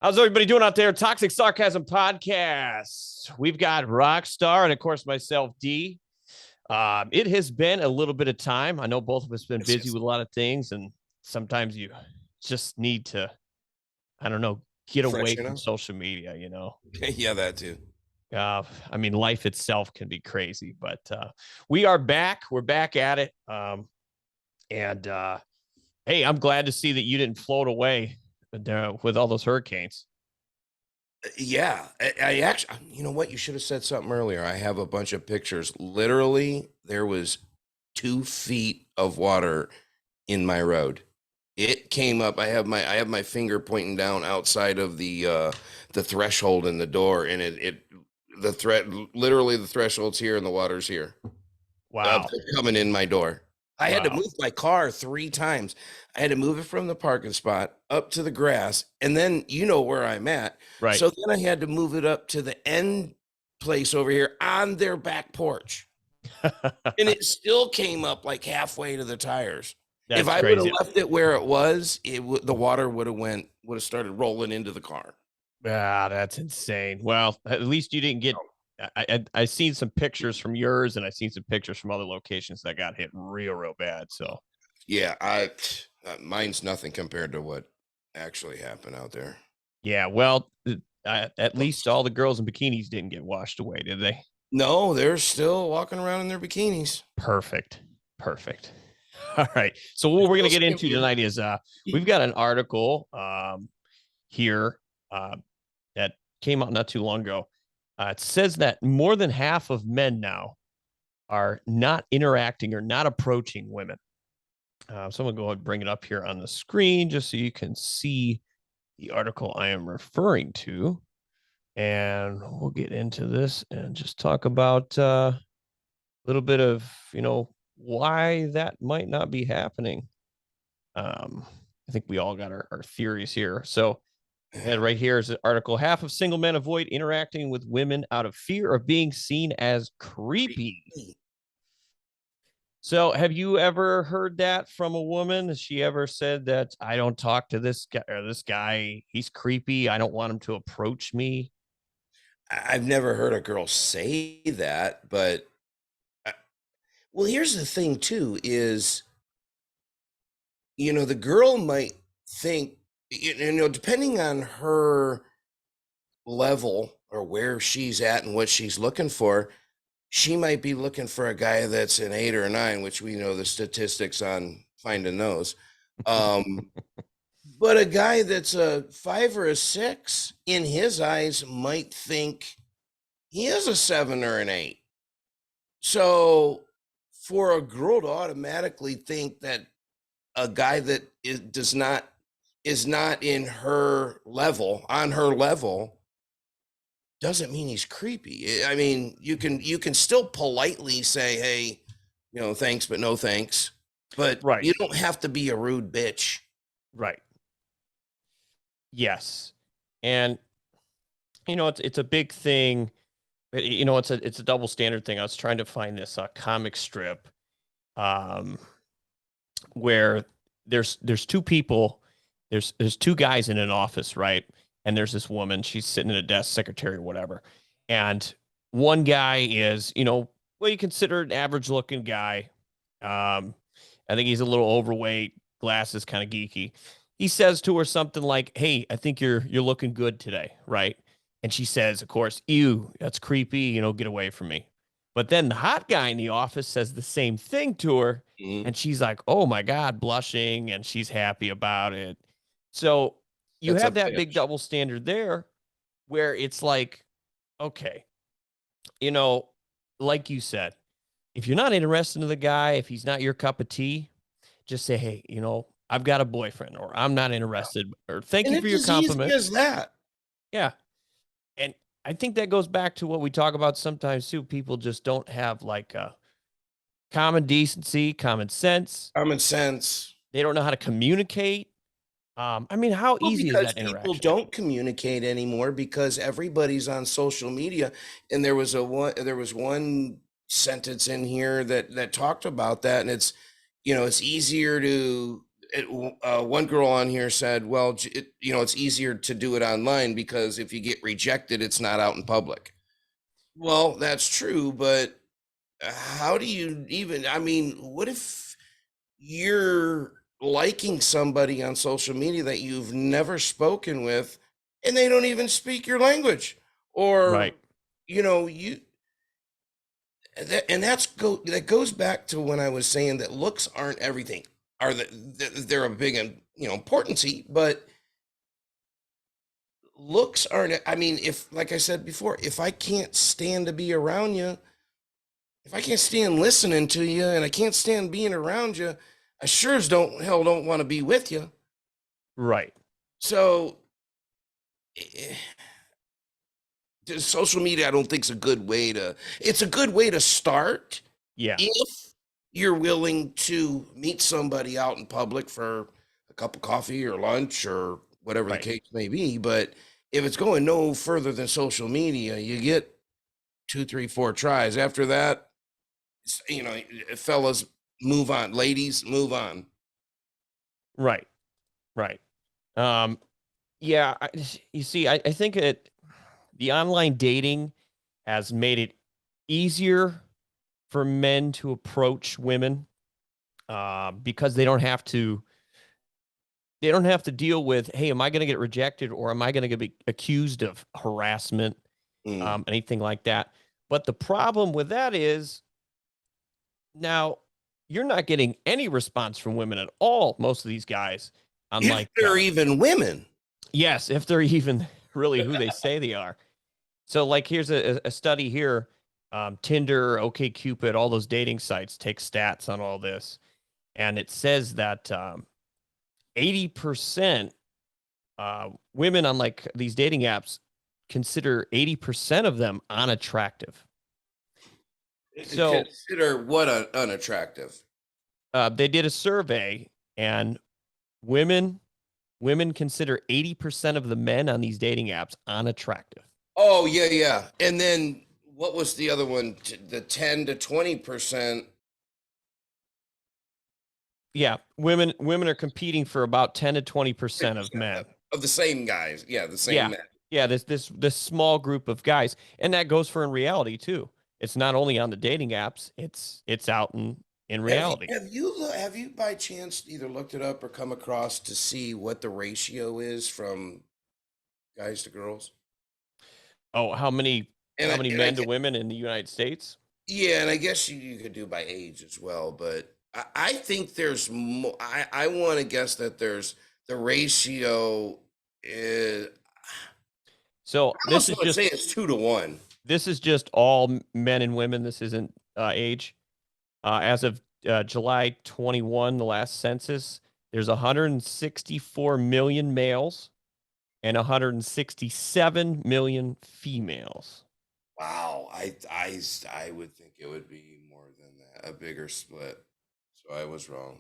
How's everybody doing out there? Toxic Sarcasm Podcast. We've got Rockstar and, of course, myself, D. It has been a little bit of time. I know both of us have been busy with a lot of things, and sometimes you just need to, I don't know, get away from social media, Yeah, that too. I mean, life itself can be crazy, but we are back. We're back at it. And hey, I'm glad to see that you didn't float away with all those hurricanes. Yeah, I actually, you know what? You should have said something earlier. I have a bunch of pictures. Literally, there was 2 feet of water in my road. It came up. I have my finger pointing down outside of the threshold in the door, and literally the threshold's here and the water's here. Wow, coming in my door. I had to move my car 3 times. I had to move it from the parking spot up to the grass, and then you know where I'm at. Right. So then I had to move it up to the end place over here on their back porch. And it still came up like halfway to the tires. If I would have left it where it was, the water would have started rolling into the car. Ah, that's insane. Well, at least you didn't get. I seen some pictures from yours, and I seen some pictures from other locations that got hit real bad. So, yeah, mine's nothing compared to what actually happened out there. Yeah, well, at least all the girls in bikinis didn't get washed away, did they? No, they're still walking around in their bikinis. Perfect. All right. So what we're going to get into tonight is we've got an article here that came out not too long ago. It says that more than half of men now are not interacting or not approaching women. So I'm going to go ahead and bring it up here on the screen just so you can see the article I am referring to. And we'll get into this and just talk about a little bit of, why that might not be happening. I think we all got our theories here. So, and right here is the article. Half of single men avoid interacting with women out of fear of being seen as creepy. So have you ever heard that from a woman? Has she ever said that I don't talk to this guy or this guy? He's creepy. I don't want him to approach me. I've never heard a girl say that, but well, here's the thing too, is, the girl might think, depending on her level or where she's at and what she's looking for, she might be looking for a guy that's an 8 or a 9, which we know the statistics on finding those. But a guy that's a 5 or a 6, in his eyes, might think he is a 7 or an 8. So for a girl to automatically think that a guy that is not in her level, on her level, doesn't mean he's creepy. I mean, you can still politely say, hey, thanks, but no thanks. But you don't have to be a rude bitch. Right. Yes. And, it's a big thing. It's a double standard thing. I was trying to find this comic strip where there's 2 people. There's 2 guys in an office, right? And there's this woman, she's sitting at a desk, secretary or whatever. And one guy is, you consider an average looking guy. I think he's a little overweight, glasses, kind of geeky. He says to her something like, hey, I think you're looking good today, right? And she says, of course, ew, that's creepy, get away from me. But then the hot guy in the office says the same thing to her. Mm-hmm. And she's like, oh my God, blushing. And she's happy about it. So you have that big double standard there where it's like, okay, like you said, if you're not interested in the guy, if he's not your cup of tea, just say, hey, I've got a boyfriend, or I'm not interested, or thank you for your compliment. Easy as that. Yeah. And I think that goes back to what we talk about sometimes too. People just don't have like common decency, common sense. They don't know how to communicate. I mean, how easy is that interaction? People don't communicate anymore because everybody's on social media. And there was one sentence in here that talked about that. And it's, it's easier to one girl on here said, well, it's easier to do it online because if you get rejected, it's not out in public. Well, that's true, but how do you even, I mean, what if you're liking somebody on social media that you've never spoken with and they don't even speak your language? Or, Right. that goes back to when I was saying that looks aren't everything. They're a big importancy, but looks aren't. I mean, if, like I said before, if I can't stand to be around you, if I can't stand listening to you, and I can't stand being around you, I sure as don't want to be with you. Right. So, social media, I don't think is a good way to. It's a good way to start. Yeah. If you're willing to meet somebody out in public for a cup of coffee or lunch or whatever the case may be. But if it's going no further than social media, you get 2, 3, 4 tries. After that, fellas, move on. Ladies, move on. Right. Yeah. You see, I think the online dating has made it easier for men to approach women because they don't have to deal with, hey, am I going to get rejected or am I going to be accused of harassment, anything like that. But the problem with that is now you're not getting any response from women at all. Most of these guys, if they're even women. Yes, if they're even really who they say they are. So like, here's a study here. Tinder, OkCupid, all those dating sites take stats on all this. And it says that 80% women on like these dating apps consider 80% of them unattractive. So consider what unattractive? They did a survey and women consider 80% of the men on these dating apps unattractive. Oh, yeah. And then what was the other one? The 10 to 20%. Yeah, women are competing for about 10 to 20% of men. Of the same guys. Yeah, the same men. Yeah, this small group of guys. And that goes for in reality too. It's not only on the dating apps, it's out in reality. Have you by chance either looked it up or come across to see what the ratio is from guys to girls? Oh, how many men to women in the United States? Yeah, and I guess you could do by age as well, but I think there's more. I want to guess that there's the ratio is. So this is just say it's 2 to 1. This is just all men and women. This isn't age. As of July 21, the last census, there's 164 million males and 167 million females. Wow, I would think it would be more than that, a bigger split. So I was wrong.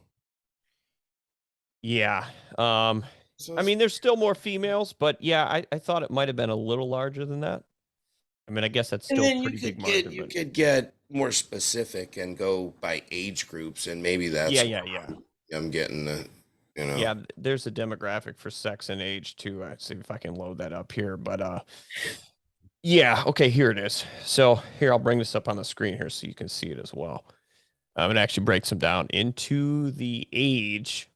Yeah. I mean, there's still more females, but yeah, I thought it might have been a little larger than that. I mean, I guess that's still a pretty big margin. You could get more specific and go by age groups, and maybe that's I'm getting the, Yeah, there's a demographic for sex and age too. Let's see if I can load that up here. But yeah, okay, here it is. So here, I'll bring this up on the screen here so you can see it as well. It actually breaks them down into the age,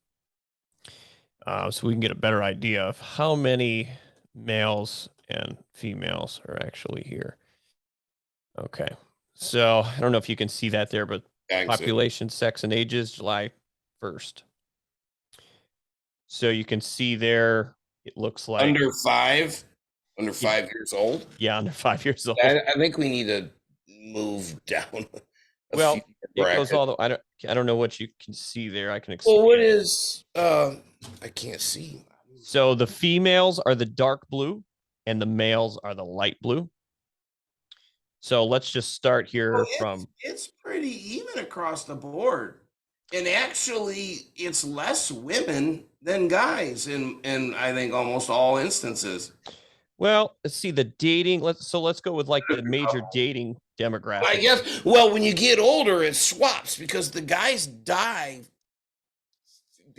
so we can get a better idea of how many males and females are actually here. Okay, so I don't know if you can see that there, but population, sex, and ages, July 1st. So you can see there, it looks like under 5 years old. Yeah, under 5 years old. I think we need to move down. Well, it goes all the. I don't know what you can see there. I can explain. Well, what is? I can't see. So the females are the dark blue, and the males are the light blue. So let's just start here from. It's pretty even across the board, and actually, it's less women than guys in I think almost all instances. Well, let's see the dating. Let's go with like the major dating demographic. I guess. Well, when you get older, it swaps because the guys die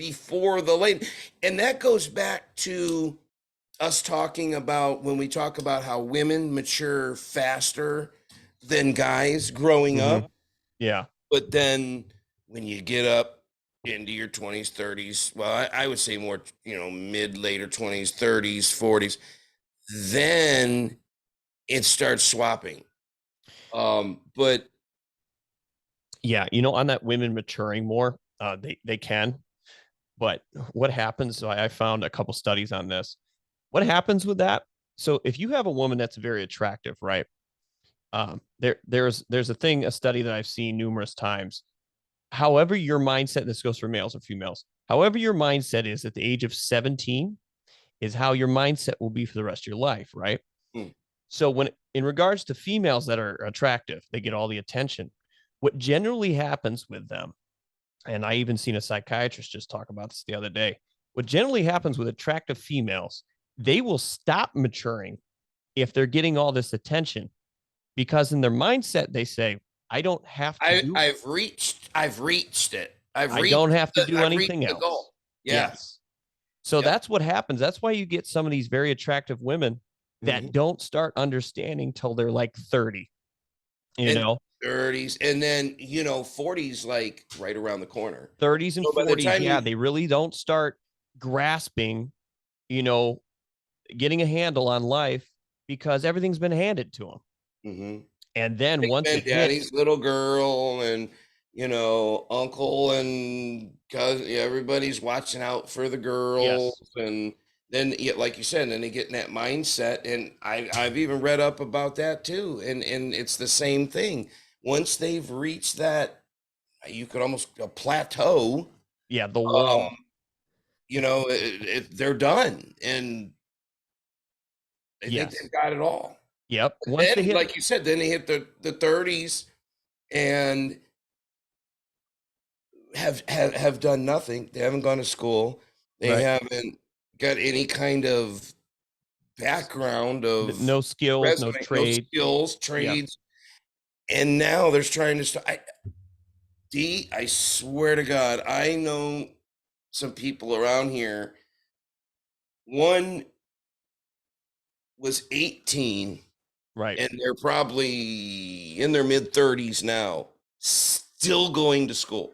before the late. And that goes back to us talking about when we talk about how women mature faster than guys growing Mhm. up. Yeah. But then when you get up into your 20s, 30s, well, I would say more, mid, later 20s, 30s, 40s, then it starts swapping. But Yeah. You know, on that women maturing more, they can. But what happens? So I found a couple studies on this. What happens with that? So if you have a woman that's very attractive, right? There's a study that I've seen numerous times. However, your mindset, this goes for males and females, however, your mindset is at the age of 17 is how your mindset will be for the rest of your life, right? mm, So when in regards to females that are attractive, they get all the attention. What generally happens with them, and I even seen a psychiatrist just talk about this the other day. What generally happens with attractive females, they will stop maturing if they're getting all this attention because in their mindset they say, I don't have to do I've reached it. I don't have to do I've reached anything the else. goal. Yeah. Yes. So Yep. that's what happens. That's why you get some of these very attractive women that Mhm. don't start understanding till they're like 30, you And know, 30s, and then 40s, like right around the corner. 30s and So by the 40s. time Yeah, you, they really don't start grasping, you know, getting a handle on life because everything's been handed to them. Mhm. And then Big once Ben it hits, Daddy's little girl, and uncle and cousin, everybody's watching out for the girls, yes, and then like you said, then they get in that mindset, and I've even read up about that too, and it's the same thing. Once they've reached that, you could almost a plateau. yeah, the Um, wall. they're done, and they think Yes. they've got it all. Yep. But Once they then, hit, like you said, then they hit the 30s and have done nothing. They haven't gone to school. They right, haven't got any kind of background of no skills, no resume, no trade. skills, Yep. trades, and now they're trying to start. I swear to God, I know some people around here. One was 18, Right. and they're probably in their mid 30s now, still going to school.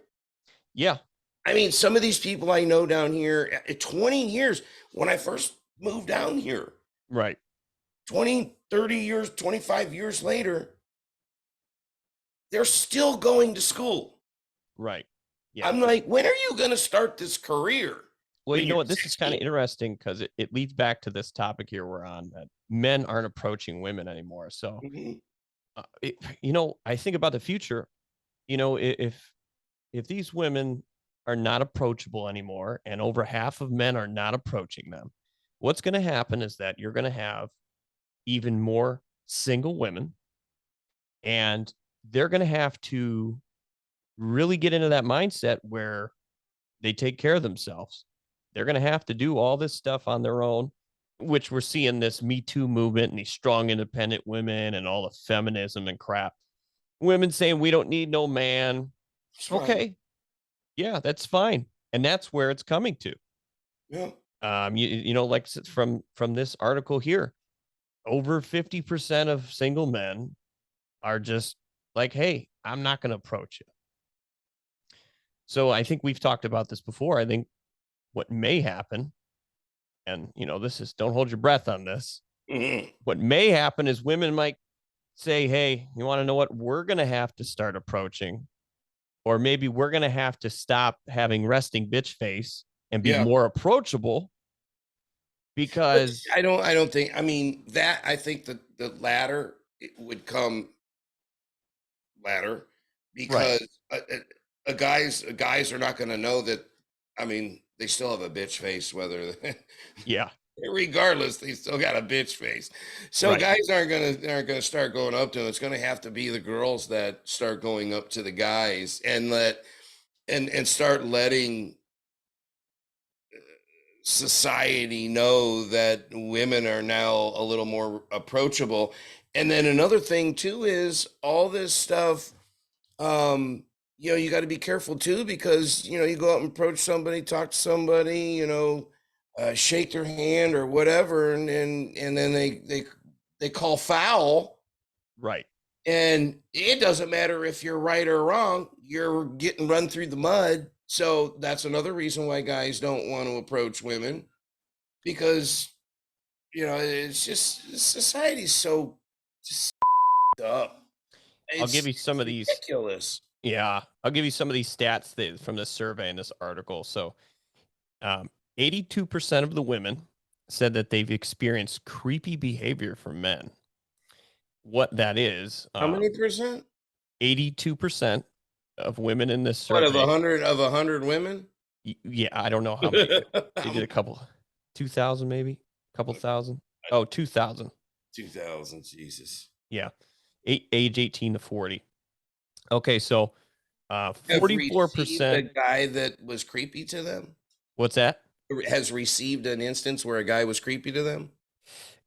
Yeah. I mean, some of these people I know down here, 20 years when I first moved down here, Right. 20, 30 years, 25 years later, they're still going to school. Right. Yeah. I'm like, when are you going to start this career? Well, When you know you're what? This is kind of 16? interesting because it leads back to this topic here we're on that men aren't approaching women anymore. So, Mhm. I think about the future. If these women are not approachable anymore, and over half of men are not approaching them, what's going to happen is that you're going to have even more single women, and they're going to have to really get into that mindset where they take care of themselves. They're going to have to do all this stuff on their own, which we're seeing this Me Too movement and these strong, independent women and all the feminism and crap. Women saying we don't need no man. That's right. Okay. Yeah, that's fine. And that's where it's coming to. Yeah. Like from this article here, over 50% of single men are just like, hey, I'm not going to approach you. So I think we've talked about this before. I think what may happen, and this is don't hold your breath on this. Mhm. What may happen is women might say, hey, you want to know what? We're going to have to start approaching, or maybe we're going to have to stop having resting bitch face and be Yeah. more approachable But because, I don't think, I mean, that I think the latter it would come latter right. because guys are not going to know that. I mean, they still have a bitch face, whether Yeah. regardless, they still got a bitch face. So Right. guys aren't gonna start going up to them. It's gonna have to be the girls that start going up to the guys and start letting society know that women are now a little more approachable. And then another thing too is all this stuff. you got to be careful too, because you go out and approach somebody, talk to somebody, shake their hand or whatever, and then they call foul, Right. and it doesn't matter if you're right or wrong, you're getting run through the mud. So that's another reason why guys don't want to approach women, because it's just society's so just up. I'll give you It's some of these. ridiculous. Yeah, I'll give you some of these stats from this survey in this article. So, 82% of the women said that they've experienced creepy behavior from men. What that is, How many percent? 82% of women in this What, survey. of 100 women? Yeah, I don't know how many. They did a couple, 2,000 maybe, a couple thousand. Oh, 2,000. 2,000, Jesus. Yeah, age 18 to 40. Okay, so Have 44%. received a guy that was creepy to them? What's that? Has received an instance where a guy was creepy to them?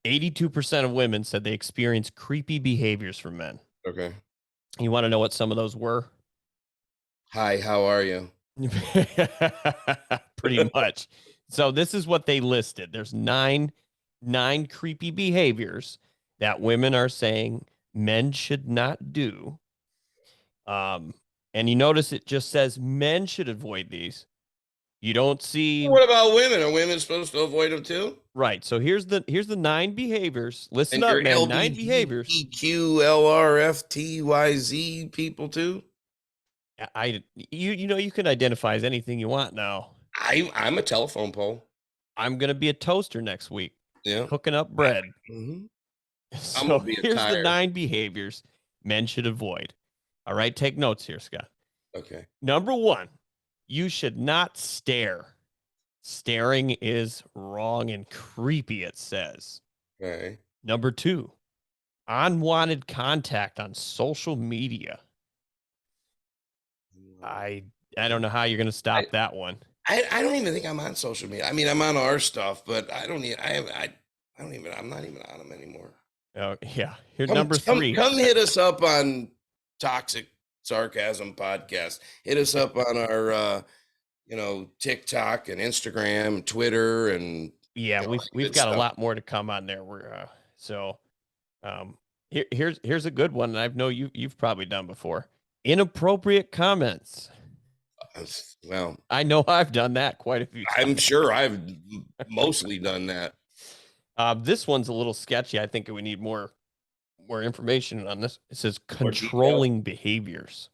82% of women said they experienced creepy behaviors from men. Okay. You want to know what some of those were? Hi, how are you? Pretty much. So this is what they listed. There's nine creepy behaviors that women are saying men should not do. And you notice it just says men should avoid these. You don't see. What about women? Are women supposed to avoid them too? Right. So here's the 9 behaviors. Listen up, man. 9 behaviors. LGBTQLRFTYZ people too. You can identify as anything you want now. I'm a telephone pole. I'm gonna be a toaster next week. Yeah, cooking up bread. Mm-hmm. So here's the 9 behaviors men should avoid. All right, take notes here, Scott. Okay. Number 1, you should not stare. Staring is wrong and creepy, it says. Okay. Number 2, unwanted contact on social media. I don't know how you're going to stop that one. I don't even think I'm on social media. I mean, I'm on our stuff, but I'm not even on them anymore. Oh, yeah. Here's number 3. Come hit us up on Toxic Sarcasm Podcast. Hit us up on our TikTok and Instagram and Twitter, and yeah, we've got a lot more to come on there. Here's a good one, and I know you've probably done before. Inappropriate comments. Well, I know I've done that quite a few times. I'm sure I've mostly done that. This one's a little sketchy. I think we need more information on this. It says controlling behaviors.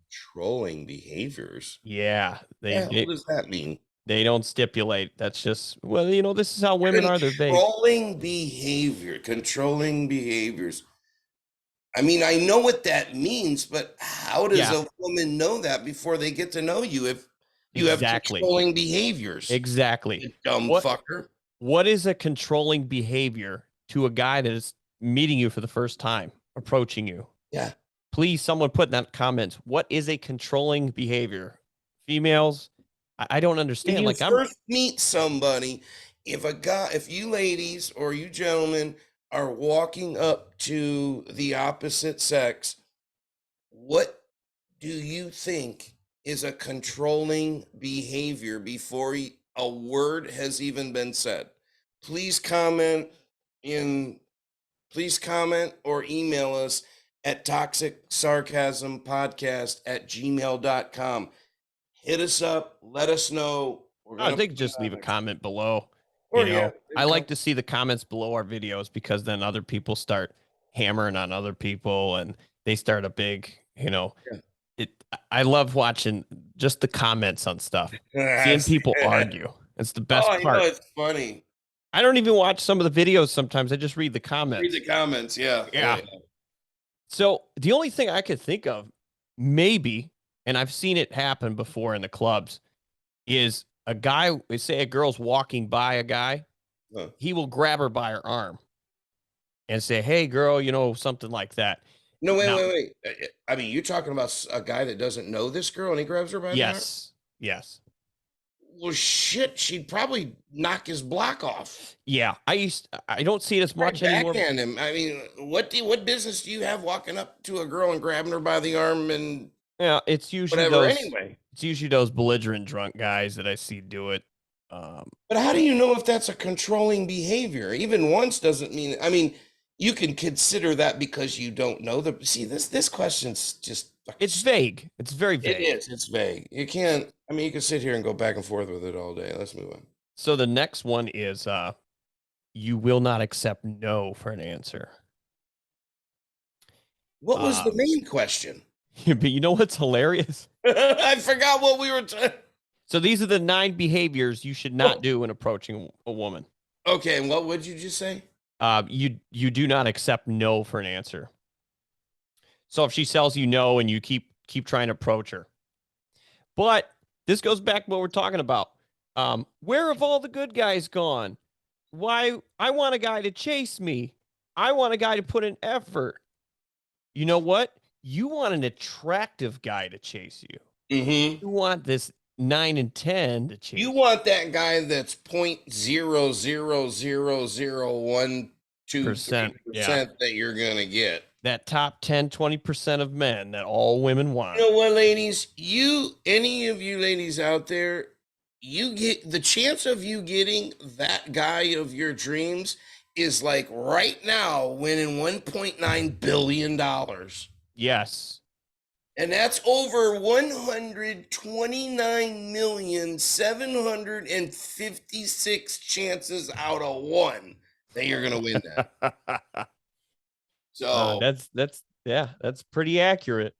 Controlling behaviors? Yeah. What does that mean? They don't stipulate. That's just, this is how women are. They're vague. Controlling behaviors. I mean, I know what that means, but how does a woman know that before they get to know you if you have controlling behaviors? Exactly. You dumb fucker. What is a controlling behavior to a guy that is meeting you for the first time, approaching you? Yeah. Please, someone put in that comments. What is a controlling behavior? Females, I don't understand. When you first meet somebody, if you ladies or you gentlemen are walking up to the opposite sex, what do you think is a controlling behavior before a word has even been said? Please comment or email us at toxicsarcasmpodcast@gmail.com. Hit us up. Let us know. They could just leave a comment below. I like to see the comments below our videos, because then other people start hammering on other people and they start a big, I love watching just the comments on stuff. Seeing people argue. It's the best part. I know, it's funny. I don't even watch some of the videos sometimes. I just read the comments. Read the comments, yeah. So the only thing I could think of, maybe, and I've seen it happen before in the clubs, is a guy, say a girl's walking by a guy, he will grab her by her arm and say, "Hey, girl," something like that. No, wait. I mean, you're talking about a guy that doesn't know this girl and he grabs her by the arm? Yes. Well, shit, she'd probably knock his block off. Yeah, I don't see it as much anymore. Backhand him. I mean, what business do you have walking up to a girl and grabbing her by the arm and Yeah, it's usually whatever. those. Anyway, It's usually those belligerent drunk guys that I see do it. but how do you know if that's a controlling behavior? Even once doesn't mean. I mean, you can consider that because you don't know the. See, this question's just. It's vague. It's very vague. It is. It's vague. You can't. I mean, you can sit here and go back and forth with it all day. Let's move on. So the next one is you will not accept no for an answer. What was the main question? But you know what's hilarious? I forgot what we were. So these are the 9 behaviors you should not do when approaching a woman. Okay, and what would you just say? You do not accept no for an answer. So if she tells you no and you keep trying to approach her. But this goes back to what we're talking about. Where have all the good guys gone? Why? I want a guy to chase me. I want a guy to put in effort. You know what? You want an attractive guy to chase you. Mm-hmm. You want this 9 and 10 to chase You want that guy that's 0.00012% that you're gonna get. That top 10, 20% of men that all women want. You know what, ladies? Any of you ladies out there, you get the chance of you getting that guy of your dreams is like right now winning $1.9 billion. Yes. And that's over 129,756 chances out of 1 that you're going to win that. So that's pretty accurate.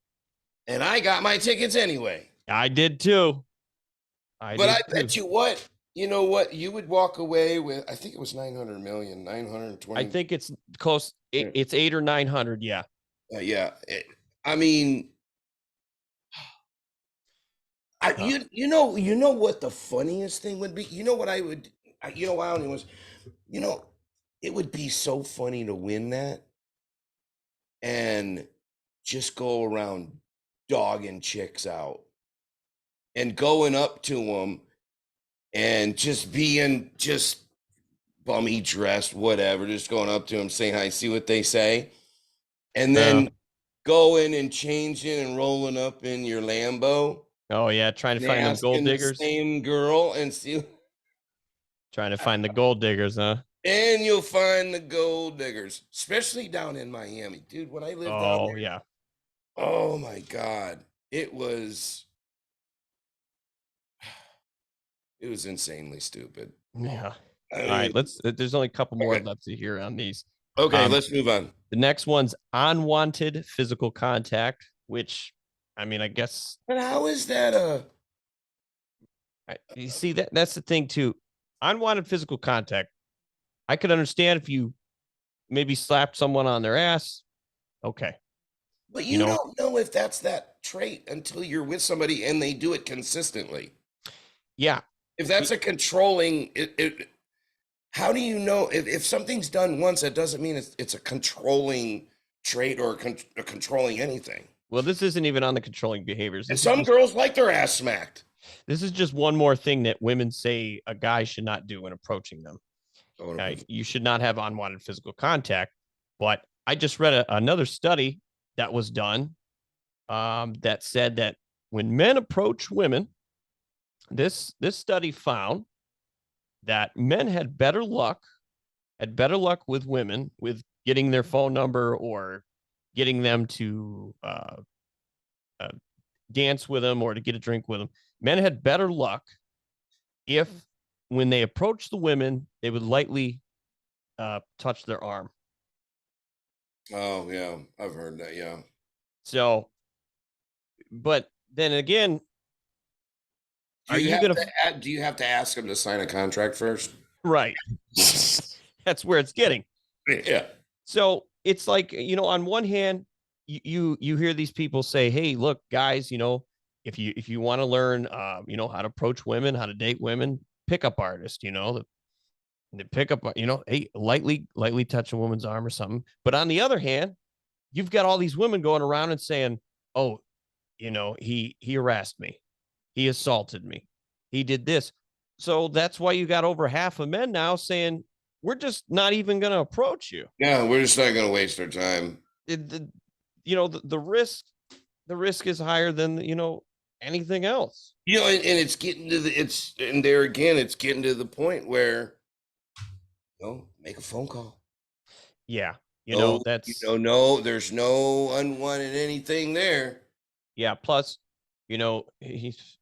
And I got my tickets anyway. I did too. I bet you what, you know what, you would walk away with, I think it was 900 million, 920. I think it's close. It's 8 or 900. Yeah. Yeah. I mean, you know what the funniest thing would be? You know what I would, you know, Wyoming was, you know, it would be so funny to win that and just go around dogging chicks out and going up to them and just being just bummy dressed, whatever, just going up to them, saying hi, see what they say. And then going and changing and rolling up in your Lambo. Oh yeah, trying to find them gold diggers. The same girl and see. Trying to find the gold diggers, huh? And you'll find the gold diggers, especially down in Miami, dude. When I lived down there, yeah. Oh my God, it was insanely stupid. Yeah. All right, there's only a couple more left to hear on these. Okay, let's move on. The next one's unwanted physical contact, which, I mean, I guess. But how is that you see, that's the thing too. Unwanted physical contact. I could understand if you maybe slapped someone on their ass. Okay. But you don't know if that's that trait until you're with somebody and they do it consistently. Yeah. If that's a controlling, how do you know if something's done once? That doesn't mean it's a controlling trait or a controlling anything. Well, this isn't even on the controlling behaviors. And some girls like their ass smacked. This is just one more thing that women say a guy should not do when approaching them. You should not have unwanted physical contact. But I just read another study that was done that said that when men approach women, this study found that men had better luck with women with getting their phone number or getting them to dance with them or to get a drink with them. Men had better luck if when they approached the women, they would lightly touch their arm. Oh, yeah. I've heard that, yeah. So, but then again, do you have to ask them to sign a contract first? Right. That's where it's getting. Yeah. So it's like, on one hand, you hear these people say, hey, look, guys, if you want to learn, how to approach women, how to date women, pickup artist, the pickup, hey, lightly touch a woman's arm or something. But on the other hand, you've got all these women going around and saying, oh, he harassed me. He assaulted me. He did this. So that's why you got over half of men now saying, we're just not even going to approach you. Yeah, we're just not going to waste our time. The risk the risk is higher than, anything else. And it's getting to and there again, it's getting to the point where, make a phone call. Yeah. No, That's, no, there's no unwanted anything there. yeah. Plus, he's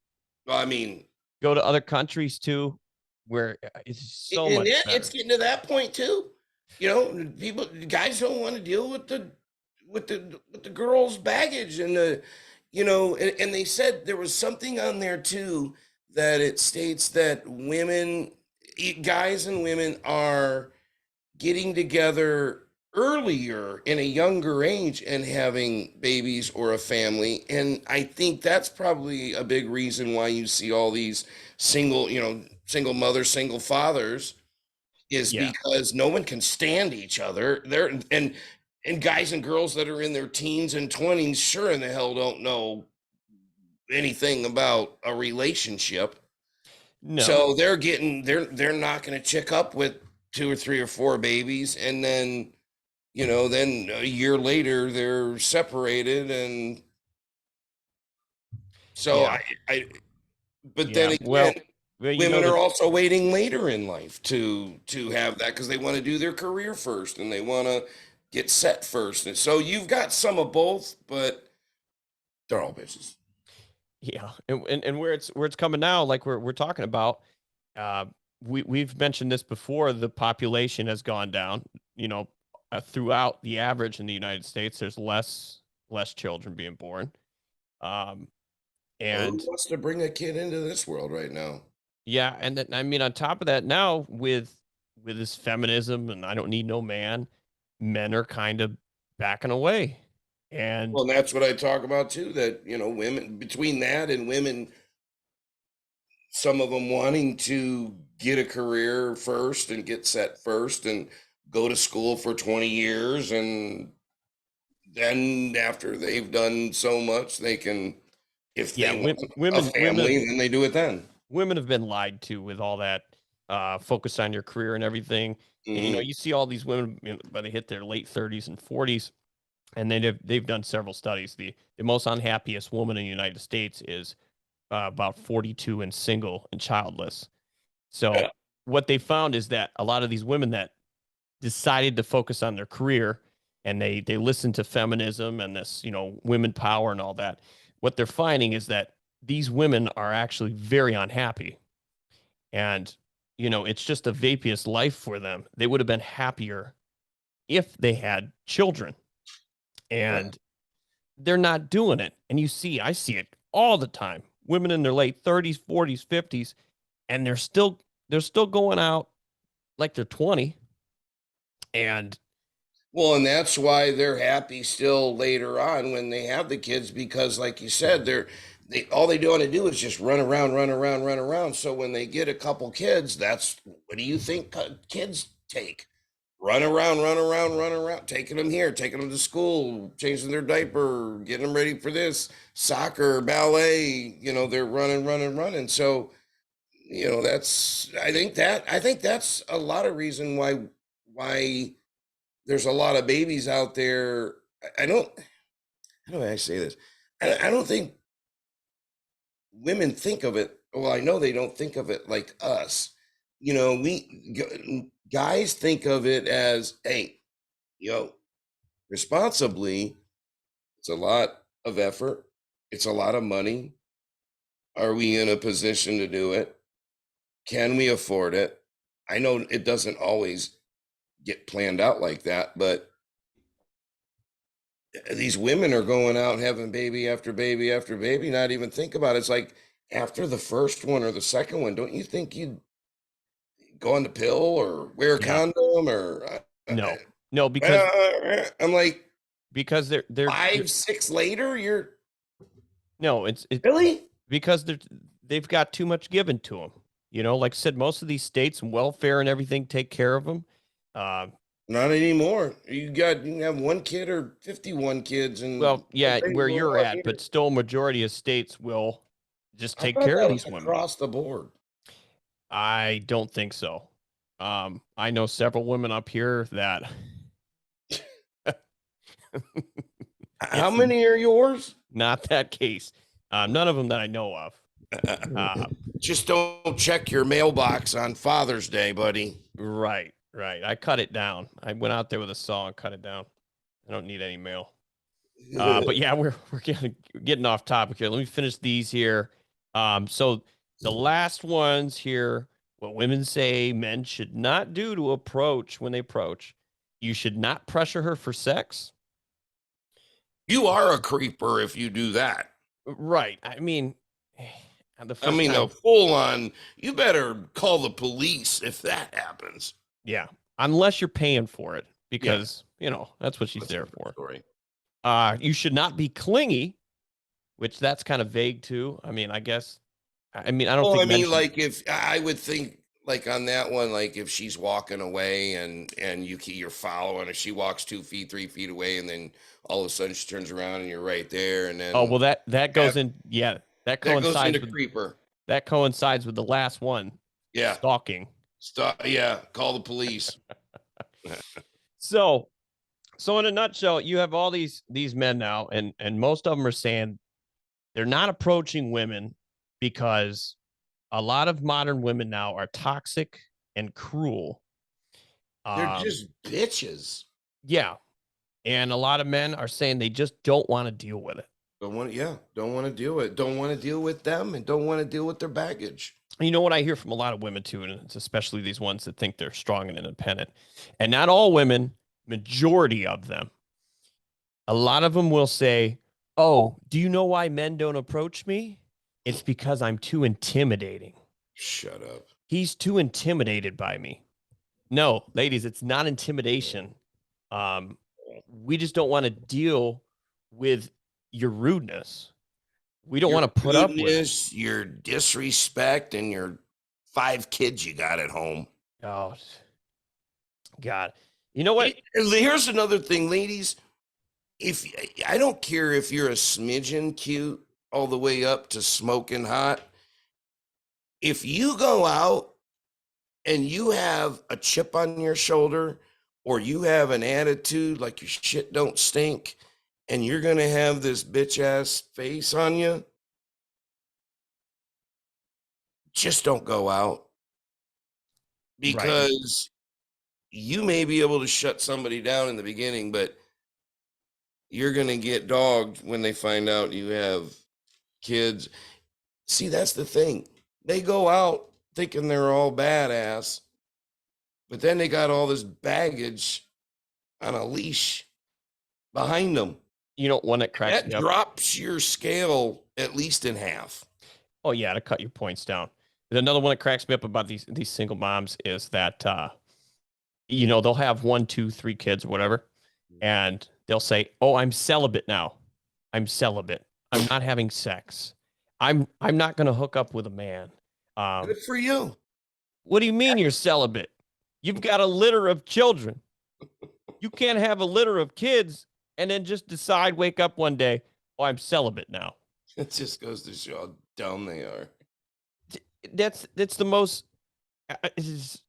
I mean, go to other countries too, where it's so and much yeah, better. it's getting to that point too. Guys don't want to deal with the girls' baggage and and they said there was something on there too that it states that guys and women are getting together earlier in a younger age and having babies or a family. And I think that's probably a big reason why you see all these single mothers, single fathers, is Yeah. because no one can stand each other. And guys and girls that are in their teens and 20s sure in the hell don't know anything about a relationship. No. So they're not going to chick up with two or three or four babies, and then then a year later they're separated, and so Yeah. but then Yeah. again, Well, women are also waiting later in life to have that because they want to do their career first and they want to get set first, and so you've got some of both, but they're all bitches. yeah. And where it's coming now, like we're talking about, uh, we've mentioned this before. The population has gone down, throughout the average in the United States. There's less children being born. Um, Who and wants to bring a kid into this world right now? yeah, and then, I mean, on top of that, now with this feminism and I don't need no man, men are kind of backing away. And Well, and that's what I talk about too, that women, between that and women, some of them wanting to get a career first and get set first and go to school for 20 years, and then after they've done so much, they can, if yeah, they want a women family, then they do it then. women have been lied to with all that focus on your career and everything. And Hmm. you see all these women, when they hit their late 30s and 40s, and they've done several studies. The most unhappiest woman in the United States is about 42 and single and childless. So Yeah. what they found is that a lot of these women that decided to focus on their career and they listen to feminism and this, women power and all that, what they're finding is that these women are actually very unhappy. And, it's just a vapious life for them. They would have been happier if they had children. Yeah. And they're not doing it. And I see it all the time. Women in their late 30s, 40s, 50s, and they're still going out like they're 20. And Well, and that's why they're happy still later on when they have the kids, because like you said, they all they want to do is just run around, run around, run around. So when they get a couple kids, that's what do you think kids take? Run around, run around, run around, taking them here, taking them to school, changing their diaper, getting them ready for this soccer, ballet. They're running, running, running. So that's I think that's a lot of reason why there's a lot of babies out there. I don't. How do I say this? I don't think women think of it. Well, I know they don't think of it like us. Guys think of it as, hey, responsibly. It's a lot of effort. It's a lot of money. Are we in a position to do it? Can we afford it? I know it doesn't always get planned out like that, but these women are going out and having baby after baby after baby, not even think about it. It's like after the first one or the second one, don't you think you'd go on the pill or wear a yeah, condom or no, no, because I'm like because they're 5, 6 later, you're no, it's really because they've got too much given to them. Like I said, most of these states and welfare and everything take care of them. Uh, not anymore. You can have one kid or 51 kids and well, yeah, they where will you're not at, need it. but still, majority of states will just I take thought care of that was these women. across the board. I don't think so. I know several women up here that How many are yours? Not that case. None of them that I know of. Just don't check your mailbox on Father's Day, buddy. Right. I cut it down. I went out there with a saw and cut it down. I don't need any mail. But yeah, we're getting off topic here. Let me finish these here. So the last ones here, what women say men should not do to approach when they approach. You should not pressure her for sex. You are a creeper if you do that. Right. I mean, a full on, you better call the police if that happens. Yeah. Unless you're paying for it, because, that's what she's there for. Story. You should not be clingy, which that's kind of vague too. I mean, I guess, I don't think. Like if I would think like on that one, like if she's walking away and you're following her, she walks 2 feet, 3 feet away, and then all of a sudden she turns around and you're right there. And then, that goes in. Yeah. That coincides with creeper. That coincides with the last one. Yeah. Stalking. Yeah. Call the police. So in a nutshell, you have all these men now, and most of them are saying they're not approaching women because a lot of modern women now are toxic and cruel. They're just bitches. Yeah. And a lot of men are saying they just don't want to deal with it. Don't want to deal with it. Don't want to deal with them and don't want to deal with their baggage. You know what I hear from a lot of women too, and it's especially these ones that think they're strong and independent. And not all women, majority of them. A lot of them will say, "Oh, do you know why men don't approach me? It's because I'm too intimidating." Shut up. He's too intimidated by me. No, ladies, it's not intimidation. We just don't want to deal with your rudeness. We don't want to put up with your disrespect and your 5 kids you got at home. Oh, God. You know what? Here's another thing, ladies. I don't care if you're a smidgen cute all the way up to smoking hot. If you go out and you have a chip on your shoulder or you have an attitude like your shit don't stink, and you're going to have this bitch ass face on you, just don't go out, because you may be able to shut somebody down in the beginning, but you're going to get dogged when they find out you have kids. See, that's the thing. They go out thinking they're all badass, but then they got all this baggage on a leash behind them. You know, one that cracks me up. Drops your scale at least in half. Oh yeah, to cut your points down. And another one that cracks me up about these single moms is that they'll have 1, 2, 3 kids or whatever, and they'll say, "Oh, I'm celibate now. I'm celibate. I'm not having sex. I'm not going to hook up with a man." Good for you. What do you mean you're celibate? You've got a litter of children. You can't have a litter of kids and then just wake up one day, "Oh, I'm celibate now." It just goes to show how dumb they are. That's the most, it's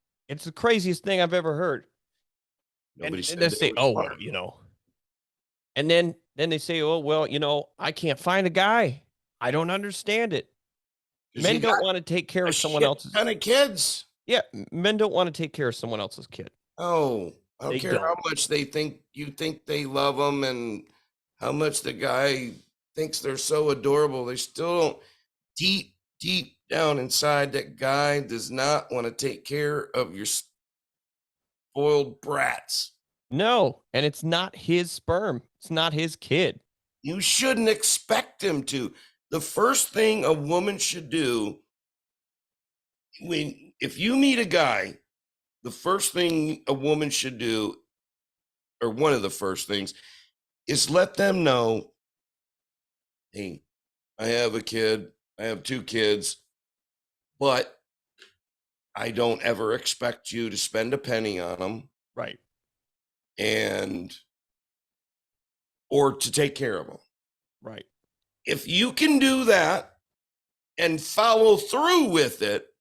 the craziest thing I've ever heard. Nobody and they say, "Oh, well, and then they say, "Oh, well, I can't find a guy. I don't understand it." Men don't want to take care of someone else's kids. Yeah, men don't want to take care of someone else's kid. Oh, I don't care how much they think they love them and how much the guy thinks they're so adorable. They still don't. Deep down inside, that guy does not want to take care of your spoiled brats. No, and it's not his sperm. It's not his kid. You shouldn't expect him to. The first thing a woman should do if you meet a guy, the first thing a woman should do, or one of the first things, is let them know, "Hey, I have a kid. I have 2 kids, but I don't ever expect you to spend a penny on them." Right. Or to take care of them. Right. If you can do that and follow through with it,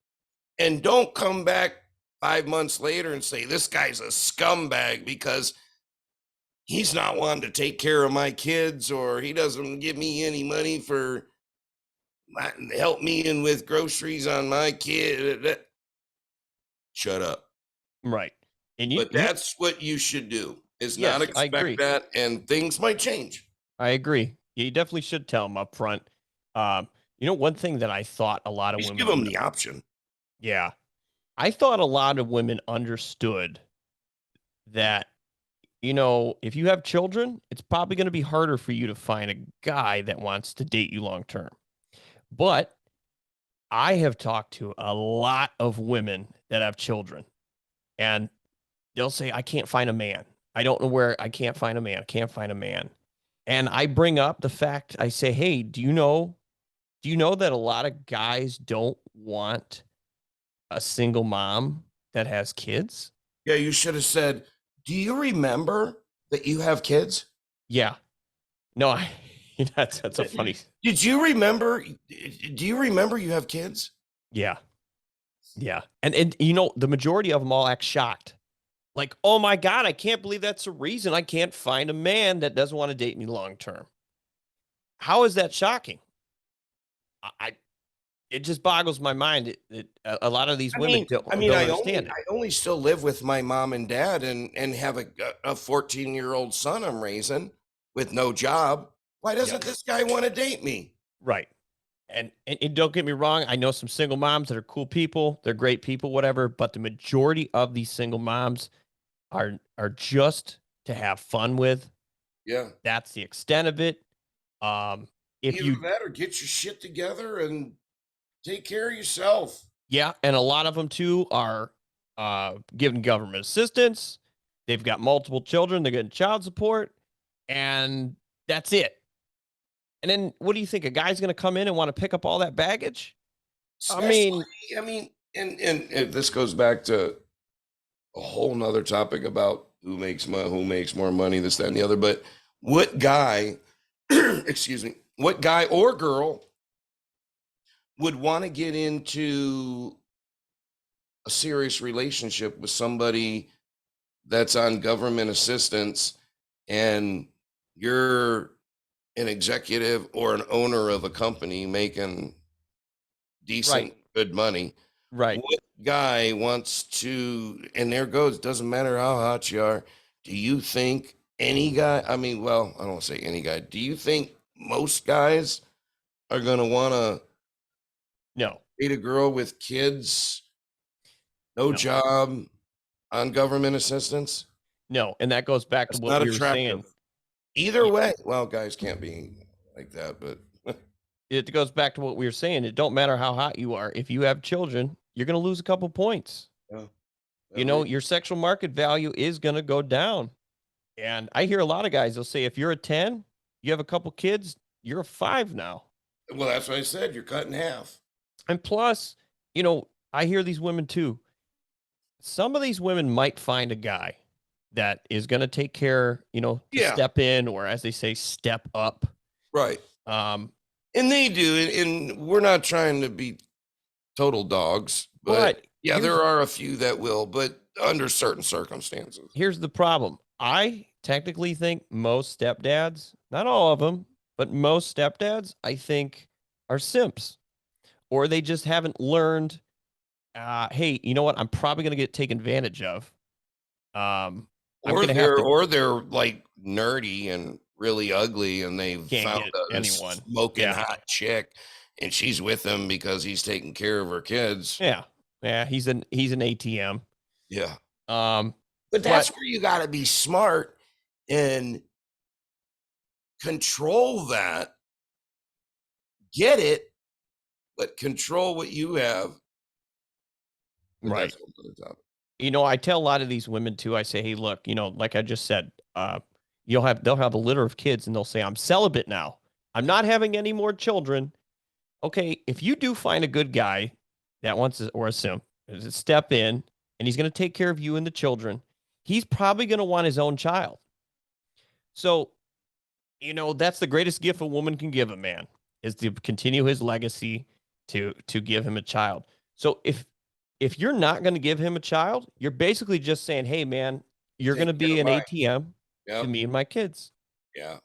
and don't come back 5 months later and say, "This guy's a scumbag because he's not wanting to take care of my kids, or he doesn't give me any money for help me in with groceries on my kid. Shut up. Right. And But that's what you should do, is not yes, I expect agree. that, and things might change. I agree. You definitely should tell them up front. One thing that I thought a lot of Just women give them the option. yeah, I thought a lot of women understood that, if you have children, it's probably going to be harder for you to find a guy that wants to date you long term. But I have talked to a lot of women that have children, and they'll say, I can't find a man. I don't know where. I can't find a man. I can't find a man. And I bring up the fact, I say, hey, do you know that a lot of guys don't want a single mom that has kids? Yeah, you should have said, do you remember that you have kids? Yeah. No, that's a funny. Did you remember? Do you remember you have kids? Yeah. Yeah. And the majority of them all act shocked. Like, oh my God, I can't believe that's the reason I can't find a man that doesn't want to date me long term. How is that shocking? It just boggles my mind. A lot of these women don't understand it. I only still live with my mom and dad, and have a 14-year-old son I'm raising with no job. Why doesn't this guy want to date me? Right. And don't get me wrong, I know some single moms that are cool people, they're great people, whatever, but the majority of these single moms are just to have fun with. Yeah. That's the extent of it. If Either you that or get your shit together and take care of yourself. Yeah, and a lot of them too are giving government assistance. They've got multiple children, they're getting child support, and that's it. And then what do you think? A guy's going to come in and want to pick up all that baggage? And this goes back to a whole nother topic about who makes more money, this, that, and the other. But what guy, excuse me, what guy or girl would want to get into a serious relationship with somebody that's on government assistance, and you're an executive or an owner of a company making decent, good money? Right. What guy wants to, and there goes, doesn't matter how hot you are. Do you think any guy, I don't want to say any guy, do you think most guys are going to want to No. date a girl with kids, no job, on government assistance? No, and that goes back to what we were saying. Either way, well, guys can't be like that, but It goes back to what we were saying. It don't matter how hot you are. If you have children, you're going to lose a couple points. yeah. Your sexual market value is going to go down. And I hear a lot of guys, they'll say, if you're a 10, you have a couple kids, you're a 5 now. Well, that's what I said. You're cut in half. And plus, I hear these women too. Some of these women might find a guy that is going to take care, step in, or as they say, step up. Right. And they do. And we're not trying to be total dogs, but yeah, there are a few that will, but under certain circumstances. Here's the problem. I technically think most stepdads, not all of them, but most stepdads, I think, are simps, or they just haven't learned. Hey, you know what? I'm probably going to get taken advantage of. Or they're like nerdy and really ugly, and they've found a smoking hot chick, and she's with him because he's taking care of her kids. Yeah, he's an ATM. Yeah. But that's where you got to be smart and control that. Get it, but control what you have. Right. I tell a lot of these women too, I say, hey, look, like I just said, they'll have a litter of kids and they'll say, I'm celibate now. I'm not having any more children. Okay, if you do find a good guy that wants to, or a simp, to step in and he's going to take care of you and the children, he's probably going to want his own child. So, that's the greatest gift a woman can give a man, is to continue his legacy, to give him a child. So if you're not going to give him a child, you're basically just saying, hey, man, you're going to be an ATM. Yep. me and my kids. Yeah.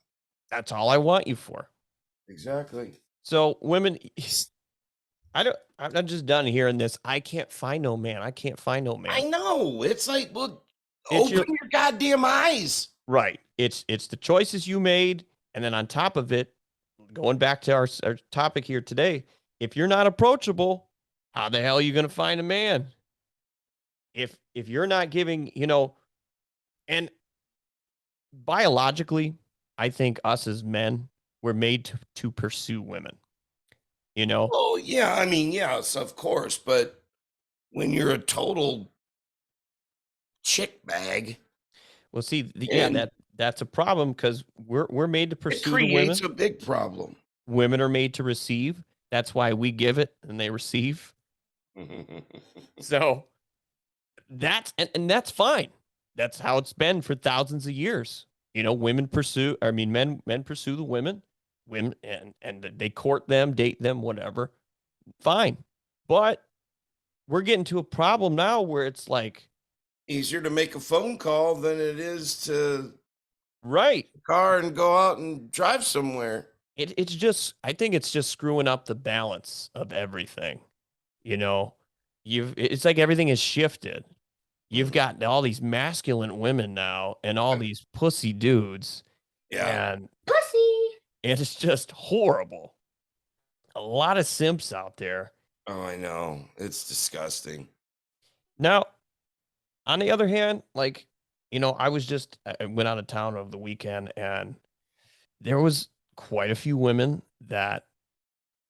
That's all I want you for. Exactly. So women, I'm just done hearing this. I can't find no man. I can't find no man. I know. It's like, well, It's open your goddamn eyes. right. It's the choices you made. And then on top of it, going back to our topic here today, if you're not approachable, how the hell are you going to find a man? If you're not giving, and biologically, I think us as men, we're made to pursue women. Oh, yeah. I mean, yes, of course. But when you're a total chick bag, Well, see, that's a problem because we're made to it pursue the women. creates a big problem. Women are made to receive. That's why we give it and they receive. So that's and that's fine. That's how it's been for thousands of years. Men pursue the women and they court them, date them, whatever. Fine. But we're getting to a problem now where it's like Easier to make a phone call than it is to right. car and go out and drive somewhere. I think it's just screwing up the balance of everything. It's like everything has shifted. You've got all these masculine women now and all these pussy dudes. Yeah. And pussy. And it's just horrible. A lot of simps out there. Oh, I know. It's disgusting. Now, on the other hand, I went out of town over the weekend and there was quite a few women that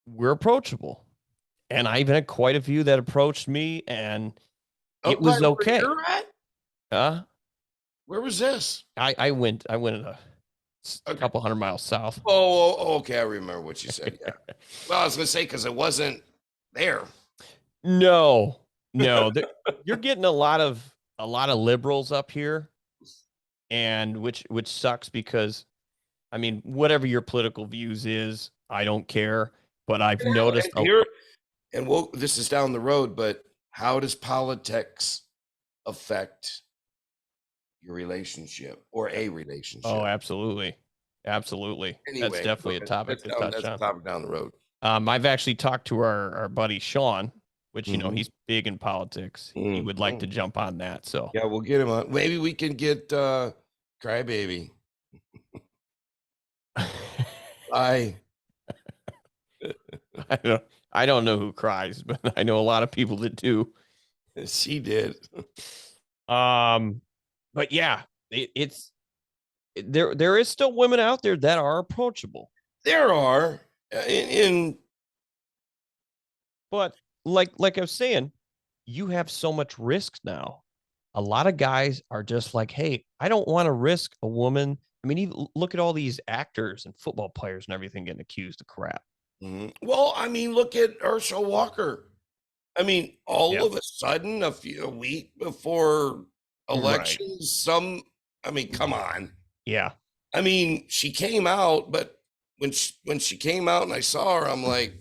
were approachable. And I even had quite a few that approached me and it was okay. Where you're at? Where was this? I went a couple 100 miles south. Oh, okay. I remember what you said. Yeah. Well, I was going to say, because it wasn't there. No, you're getting a lot of liberals up here, and which sucks because, I mean, whatever your political views is, I don't care. But I've noticed here, and this is down the road. But how does politics affect your relationship or a relationship? Oh, absolutely. Anyway, that's definitely a topic to touch on. That's a topic down the road. I've actually talked to our buddy Sean, which, he's big in politics. He would like to jump on that. So yeah, we'll get him on. Maybe we can get Crybaby. I don't know who cries, but I know a lot of people that do. She did. But yeah, there is still women out there that are approachable. There are but like I was saying, you have so much risk now. A lot of guys are just like, hey, I don't want to risk a woman. I mean, you look at all these actors and football players and everything getting accused of crap. Well, I mean, look at Herschel Walker. I mean, all of a sudden, a week before elections, come on. Yeah. I mean, she came out, but when she came out and I saw her, I'm like,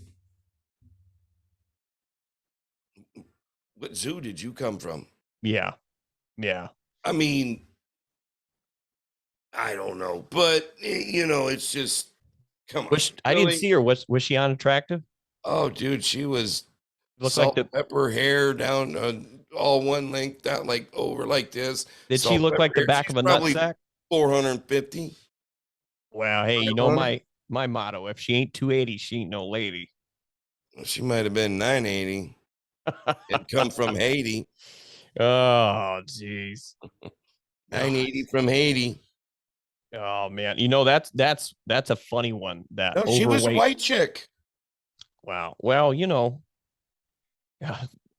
what zoo did you come from? Yeah. Yeah. I mean, I don't know, but it's just, come on. I didn't see her. Was she unattractive? Oh, dude, she was looked salt like pepper hair down all one length down like over like this. Did she look like the back of a nutsack? 450. Well, hey, my motto: if she ain't 280, she ain't no lady. Well, she might have been 980. It come from Haiti. Oh, jeez. 980 from Haiti. Oh man, that's a funny one. That she was a white chick. Wow. Well,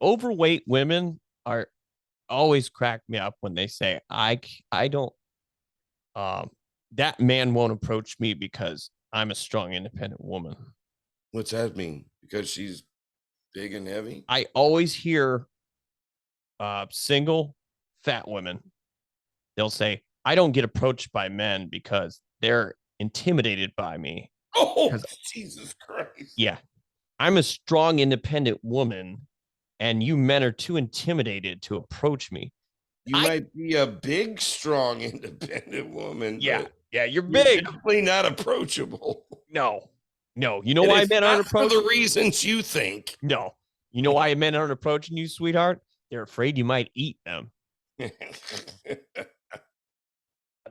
overweight women are always crack me up when they say I don't. That man won't approach me because I'm a strong, independent woman. What's that mean? Because she's big and heavy? I always hear single fat women. They'll say, I don't get approached by men because they're intimidated by me. Oh, Jesus Christ. Yeah. I'm a strong, independent woman, and you men are too intimidated to approach me. You might be a big, strong, independent woman. Yeah. But Yeah. You're you're big. definitely not approachable. No. You know why men aren't for approaching the reasons you think. No. You know why men aren't approaching you, sweetheart? They're afraid you might eat them.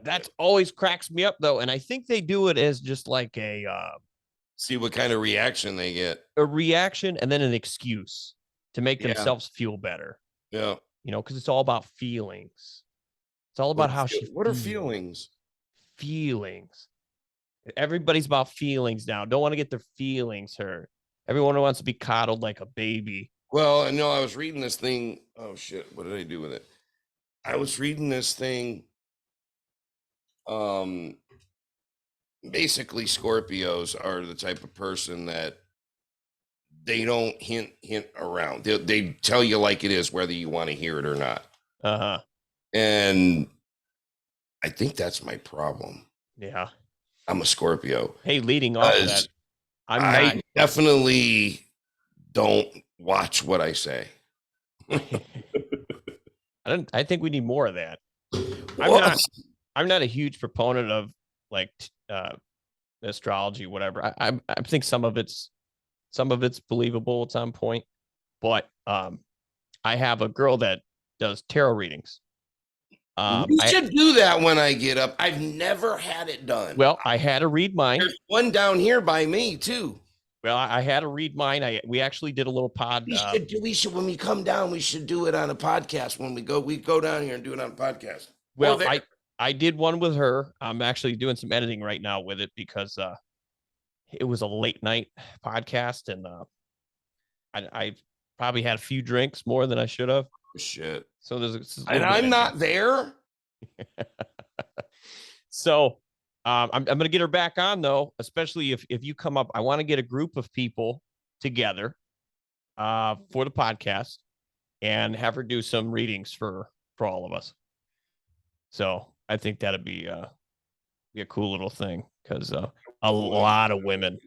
That always cracks me up, though. And I think they do it as just like see what kind of reaction they get. A reaction and then an excuse to make themselves feel better. Yeah. Because it's all about feelings. It's all about what are feelings? Feelings. Everybody's about feelings now. Don't want to get their feelings hurt. Everyone wants to be coddled like a baby. Well, I know I was reading this thing. Oh, shit. What did I do with it? I was reading this thing. Basically, Scorpios are the type of person that they don't hint around. They tell you like it is, whether you want to hear it or not. Uh-huh. And I think that's my problem. Yeah. I'm a Scorpio. Hey, leading off of that, I definitely don't watch what I say. I think we need more of that. I'm not a huge proponent of like astrology, whatever. I think some of it's believable. It's on point, but I have a girl that does tarot readings. We should do that when I get up. I've never had it done. Well, I had to read mine. There's one down here by me too. Well, I had to read mine. We actually did a little pod. We should when we come down, we should do it on a podcast. When we go down here and do it on a podcast. Well, I did one with her. I'm actually doing some editing right now with it because it was a late night podcast, and I probably had a few drinks more than I should have. Shit. So and I'm not there. So I'm going to get her back on, though, especially if you come up. I want to get a group of people together for the podcast and have her do some readings for all of us. So I think that'd be a cool little thing because a lot of women,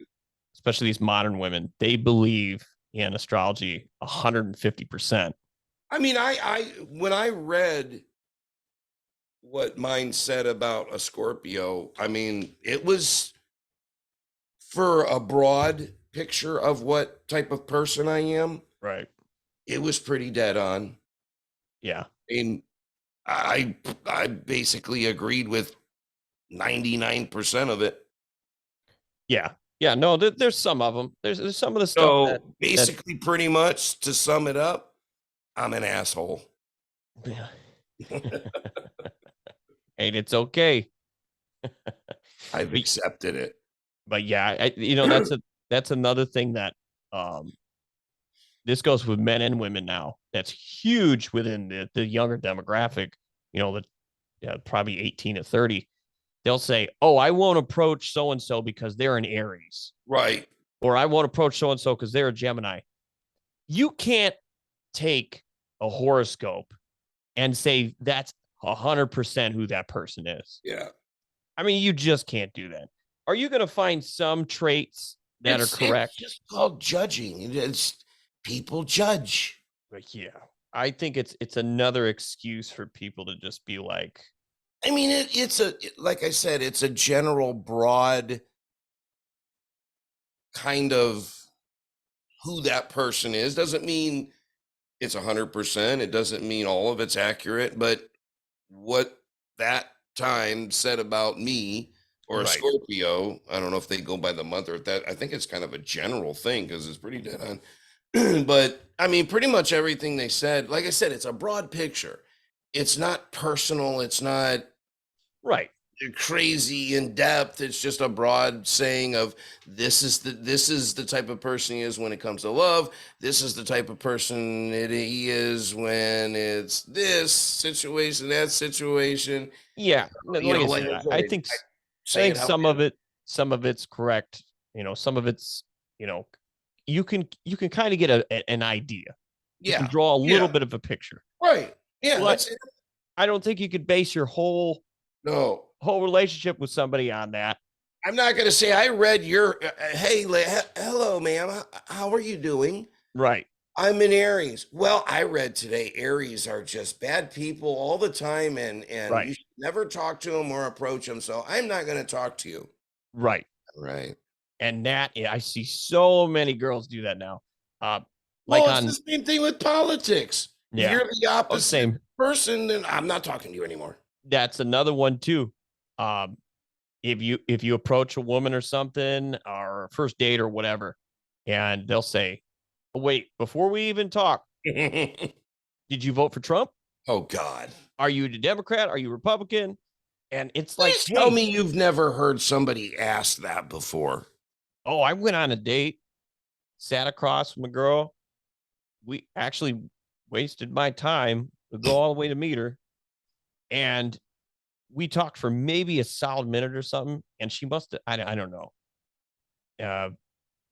especially these modern women, they believe in astrology 150%. I mean, when I read what mine said about a Scorpio, I mean, it was for a broad picture of what type of person I am. Right. It was pretty dead on. Yeah. I mean, I basically agreed with 99% of it. Yeah. Yeah. No, there's some of them. There's some of the stuff. So basically, pretty much to sum it up, I'm an asshole. Yeah. And it's okay. I've accepted it. But yeah, that's another thing that this goes with men and women now. That's huge within the younger demographic, probably 18 to 30. They'll say, "Oh, I won't approach so-and-so because they're an Aries." Right. Or I won't approach so-and-so because they're a Gemini. You can't take a horoscope and say that's 100% who that person is. Yeah. I mean, you just can't do that. Are you going to find some traits that are correct? It's just called judging. It's people judge. But yeah, I think it's another excuse for people to just be like, I mean, like I said, it's a general broad kind of who that person is. Doesn't mean it's 100%. It doesn't mean all of it's accurate, but what that time said about me or a Scorpio, I don't know if they go by the month or that. I think it's kind of a general thing because it's pretty dead on. But I mean, pretty much everything they said, like I said, it's a broad picture. It's not personal. It's not crazy in depth. It's just a broad saying of this is the type of person he is when it comes to love. This is the type of person he is when it's this situation, that situation. Yeah, I think some of it's correct. Some of it's you can kind of get an idea. You can draw a little bit of a picture. Right. Yeah. But I don't think you could base your whole relationship with somebody on that. I'm not going to say, I read your, hey, hello, ma'am. How are you doing? Right. I'm an Aries. Well, I read today Aries are just bad people all the time, and Right. you should never talk to them or approach them. So I'm not going to talk to you. Right. Right. And I see so many girls do that now. Like Well, it's on, the same thing with politics. If yeah, you're the oh, opposite same. person, then I'm not talking to you anymore. That's another one too. Um, if you approach a woman or something, or a first date or whatever, and they'll say, oh, wait, before we even talk, did you vote for Trump? Oh, God. Are you a Democrat? Are you Republican? And it's like, Please hey, tell me you've never heard somebody ask that before. oh, I went on a date, sat across from a girl. We actually wasted my time to go all the way to meet her. And we talked for maybe a solid minute or something. And she must have, I don't know.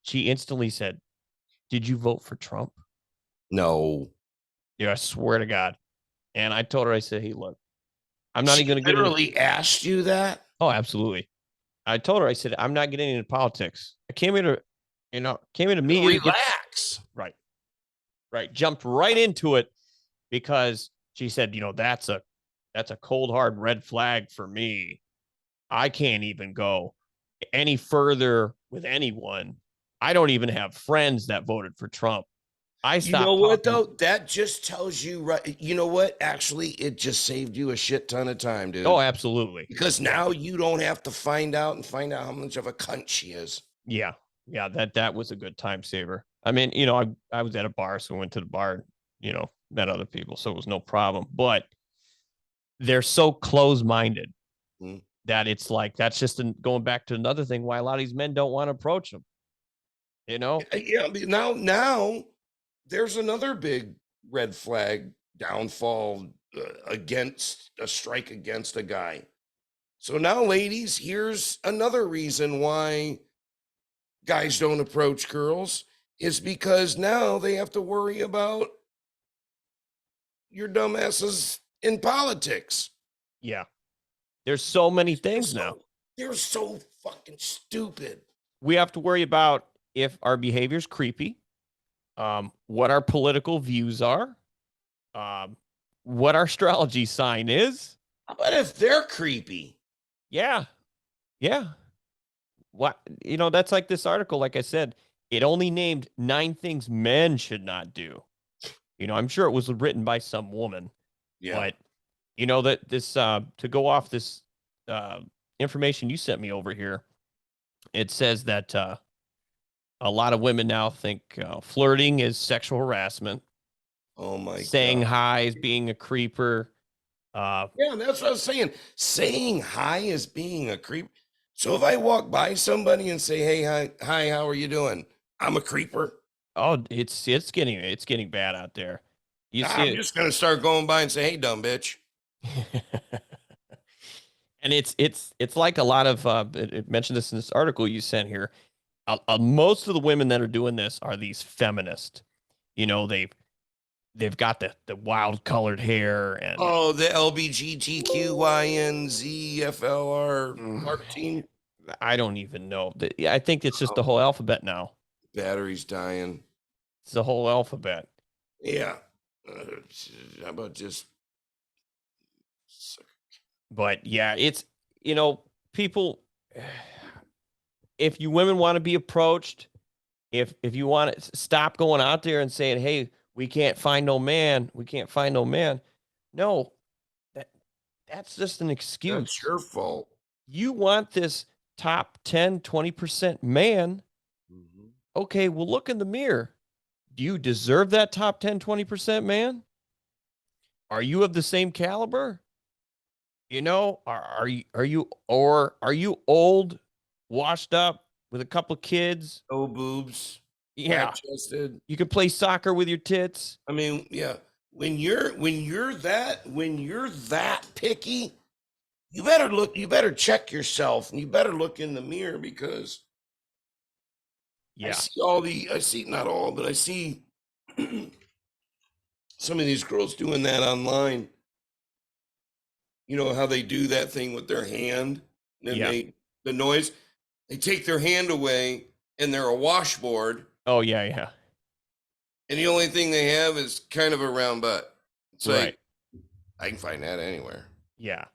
She instantly said, did you vote for Trump? No. Yeah, I swear to God. And I told her, I said, hey, look, I'm not She even going to get into. literally asked you that? Oh, absolutely. I told her, I said, I'm not getting into politics. I came here to meet you. Relax. Right. Right. Jumped right into it because she said, that's a cold, hard red flag for me. I can't even go any further with anyone. I don't even have friends that voted for Trump. I You know stopped what, talking. though? That just tells you, right? You know what? Actually, it just saved you a shit ton of time, dude. Oh, absolutely. Because now you don't have to find out how much of a cunt she is. Yeah. Yeah. That was a good time saver. I mean, I was at a bar, so I went to the bar, met other people. So it was no problem, but they're so close minded that it's like, that's just going back to another thing why a lot of these men don't want to approach them. Yeah. Now there's another big red flag downfall against a strike against a guy. So now, ladies, here's another reason why guys don't approach girls is because now they have to worry about your dumbasses in politics. Yeah. There's so many things now. They're so fucking stupid. We have to worry about if our behavior is creepy, what our political views are, what our astrology sign is. How about if they're creepy? Yeah. Yeah. What, that's like this article, like I said, it only named 9 things men should not do. I'm sure it was written by some woman. Yeah. But that this to go off this information you sent me over here, it says that a lot of women now think flirting is sexual harassment. Oh my Saying God. hi is being a creeper. Yeah, that's what I was saying. Saying hi is being a creep. So if I walk by somebody and say, "Hey, hi, how are you doing?" I'm a creeper. Oh, it's getting bad out there. I'm just gonna start going by and say, "Hey, dumb bitch." And it's like a lot of it mentioned this in this article you sent here. Most of the women that are doing this are these feminists. They've got the wild colored hair and the LBGTQYNZFLR 13. I don't even know. I think it's just the whole alphabet now. Battery's dying. It's the whole alphabet. Yeah. How about just? But yeah, it's people. If you women want to be approached, if you want to stop going out there and saying, "Hey, we can't find no man. We can't find no man." No, that's just an excuse. That's your fault. You want this top 10, 20% man. Mm-hmm. Okay, well, look in the mirror. Do you deserve that top 10, 20% man? Are you of the same caliber? Are you old, washed up with a couple of kids? No boobs. Yeah. You can play soccer with your tits. I mean, yeah. When you're that picky, you better check yourself and you better look in the mirror because I see not all, but I see some of these girls doing that online. You know how they do that thing with their hand and the noise, they take their hand away and they're a washboard. Oh yeah. And the only thing they have is kind of a round butt. It's Right. like, I can find that anywhere. Yeah.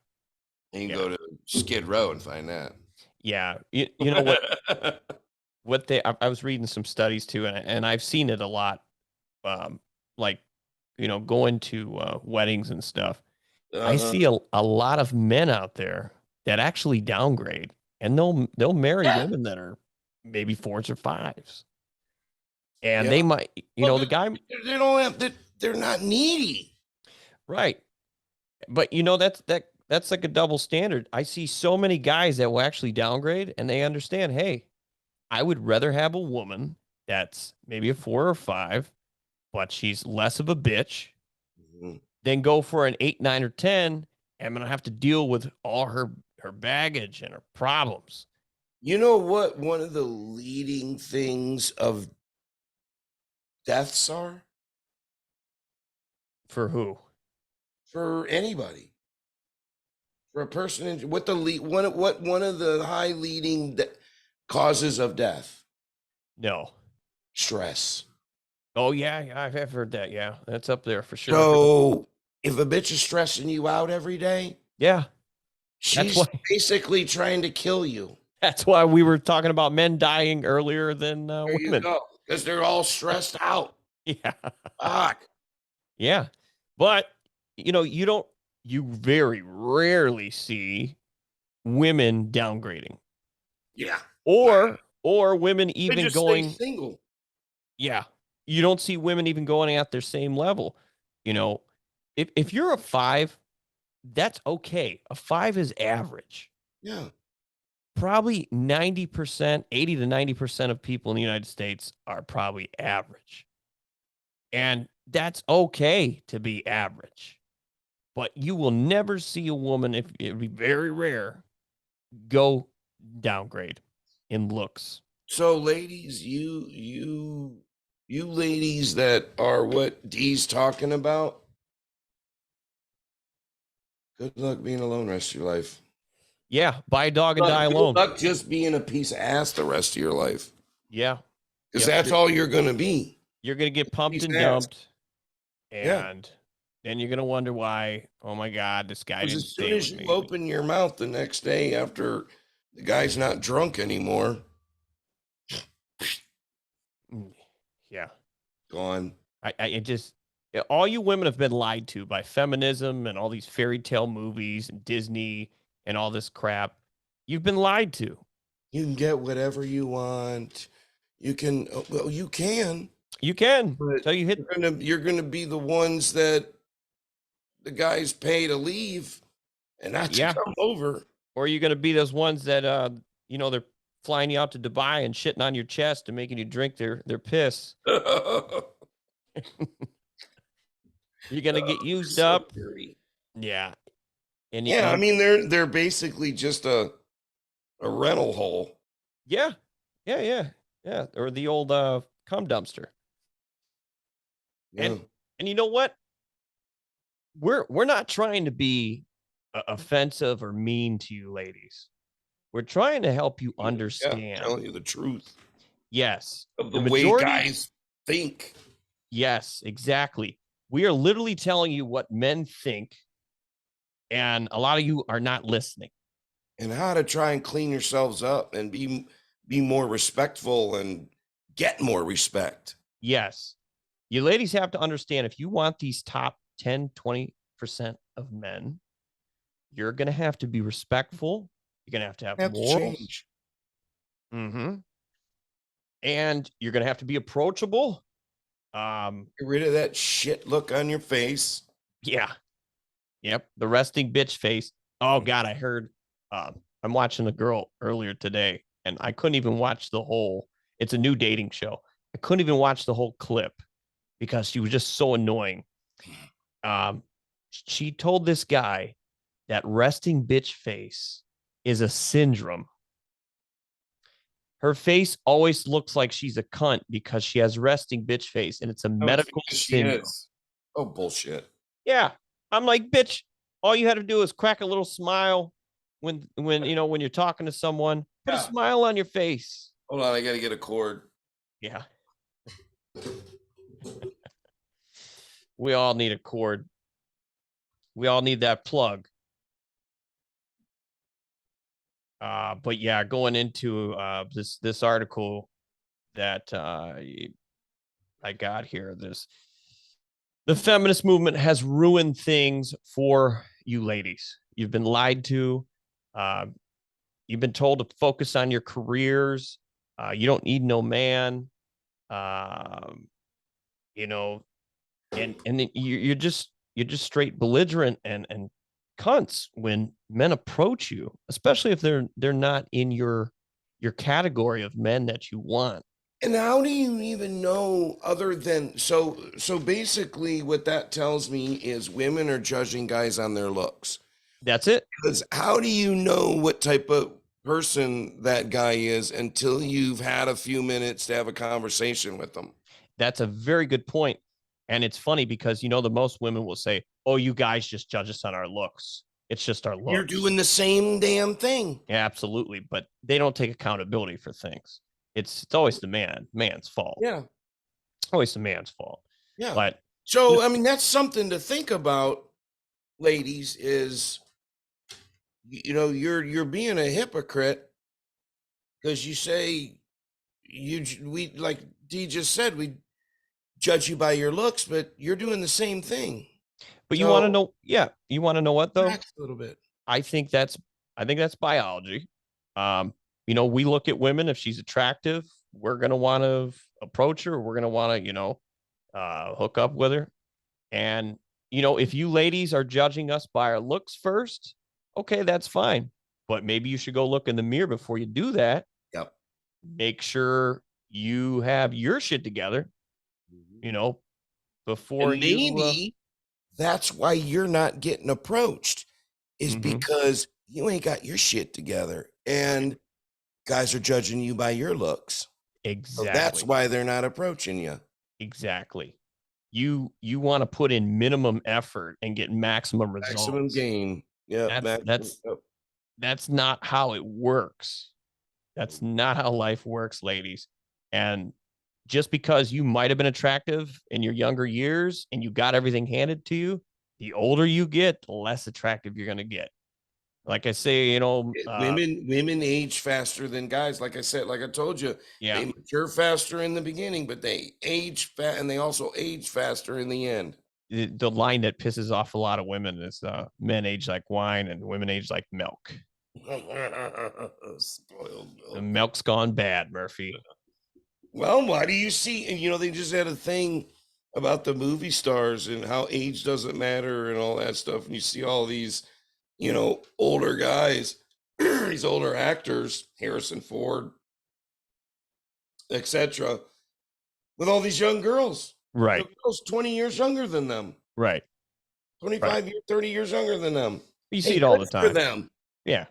You can go to Skid Row and find that. Yeah. You know what I was reading some studies too, and I've seen it a lot. Like, going to weddings and stuff. I see a lot of men out there that actually downgrade, and they'll marry women that are maybe 4s or 5s. And they might, the guy, they don't have, they're not needy. right. But that's like a double standard. I see so many guys that will actually downgrade, and they understand, hey, I would rather have a woman that's maybe a 4 or 5, but she's less of a bitch, than go for an 8, 9, or 10. I'm gonna have to deal with all her baggage and her problems. You know what? One of the leading things of deaths are For who? for anybody. For a person, what one of the high leading causes of death? No. Stress. Oh yeah, I've heard that. Yeah, that's up there for sure. So if a bitch is stressing you out every day, yeah, she's basically trying to kill you. That's why we were talking about men dying earlier than women. Because they're all stressed out. Yeah. Fuck. Yeah. But you very rarely see women downgrading. Yeah. Or women even going single. Yeah. You don't see women even going at their same level. If you're a 5, that's okay. A 5 is average. Yeah. Probably 90%, 80 to 90% of people in the United States are probably average. And that's okay to be average. But you will never see a woman, if it'd be very rare, go downgrade in looks. So ladies, you ladies that are what Dee's talking about, good luck being alone the rest of your life. Yeah, buy a dog and die alone. Good luck just being a piece of ass the rest of your life. Yeah. Because that's all you're going to be. You're going to get pumped and dumped. And then you're going to wonder why, oh my God, this guy didn't stay with me. As soon as you open your mouth the next day after the guy's not drunk anymore. Yeah. Gone. All you women have been lied to by feminism and all these fairy tale movies and Disney and all this crap. You've been lied to. You can get whatever you want. You can. Well, you can. You can. So you're gonna be the ones that the guys pay to leave and not to come over. Or you're gonna be those ones that they're flying you out to Dubai and shitting on your chest and making you drink their piss. You're gonna get used up. Dirty. Yeah. And I mean they're basically just a rental hole. Yeah. Or the old cum dumpster. Yeah. And you know what? We're not trying to be offensive or mean to you ladies. We're trying to help you understand. Telling you the truth. Yes. Of the way guys think. Yes, exactly. We are literally telling you what men think, and a lot of you are not listening. And how to try and clean yourselves up and be more respectful and get more respect. Yes. You ladies have to understand, if you want these top 10, 20% of men, you're going to have to be respectful. You're going to have morals. Change. Mm-hmm. And you're going to have to be approachable. Get rid of that shit look on your face. Yeah. Yep. The resting bitch face. Oh God, I heard, I'm watching a girl earlier today and I couldn't even watch the whole, it's a new dating show. I couldn't even watch the whole clip because she was just so annoying. She told this guy that resting bitch face is a syndrome. Her face always looks like she's a cunt because she has resting bitch face, and it's a medical syndrome. Oh, bullshit. Yeah. I'm like, bitch, all you had to do is crack a little smile when you're talking to someone. Put a smile on your face. Hold on, I got to get a cord. Yeah. We all need a cord. We all need that plug. But yeah, going into this article that I got here, the feminist movement has ruined things for you ladies. You've been lied to. Uh, you've been told to focus on your careers. You don't need no man. Um, you know, and you're just straight belligerent and cunts when men approach you, especially if they're not in your category of men that you want. And how do you even know other than so basically what that tells me is women are judging guys on their looks. That's it. Because how do you know what type of person that guy is until you've had a few minutes to have a conversation with them? That's a very good point. And it's funny because, the most women will say, oh, you guys just judge us on our looks. It's just our looks. You're doing the same damn thing. Yeah, absolutely. But they don't take accountability for things. It's always the man's fault. Yeah. It's always the man's fault. Yeah. But so, I mean, that's something to think about, ladies, is, you're being a hypocrite because you say we, like Dee just said, we judge you by your looks, but you're doing the same thing. But you want to know, you want to know what though? A little bit. I think that's biology. We look at women. If she's attractive, we're gonna want to approach her. We're gonna want to, hook up with her. And if you ladies are judging us by our looks first, okay, that's fine. But maybe you should go look in the mirror before you do that. Yep. Make sure you have your shit together. Before and maybe that's why you're not getting approached, is because you ain't got your shit together and guys are judging you by your looks. Exactly. So that's why they're not approaching you. Exactly. You want to put in minimum effort and get maximum results. Maximum gain. Yeah. That's not how it works. That's not how life works, ladies. And just because you might have been attractive in your younger years and you got everything handed to you, the older you get, the less attractive you're going to get. Like I say, women age faster than guys. Like I said, like I told you, they mature faster in the beginning, but they age and they also age faster in the end. The line that pisses off a lot of women is men age like wine and women age like milk. Spoiled milk. The milk's gone bad, Murphy. Well, why do you see? And they just had a thing about the movie stars and how age doesn't matter and all that stuff. And you see all these, older guys, these older actors, Harrison Ford, etc., with all these young girls. Right. The girls 20 years younger than them. Right. 25 years, 30 years younger than them. You see it all the time. For them. Yeah.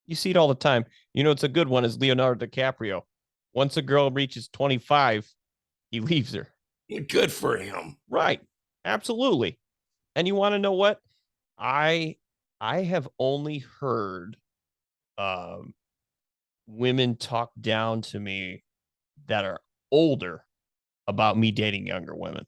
You see it all the time. It's a good one is Leonardo DiCaprio. Once a girl reaches 25, he leaves her. Good for him. Right. Absolutely. And you want to know what? I have only heard women talk down to me that are older about me dating younger women.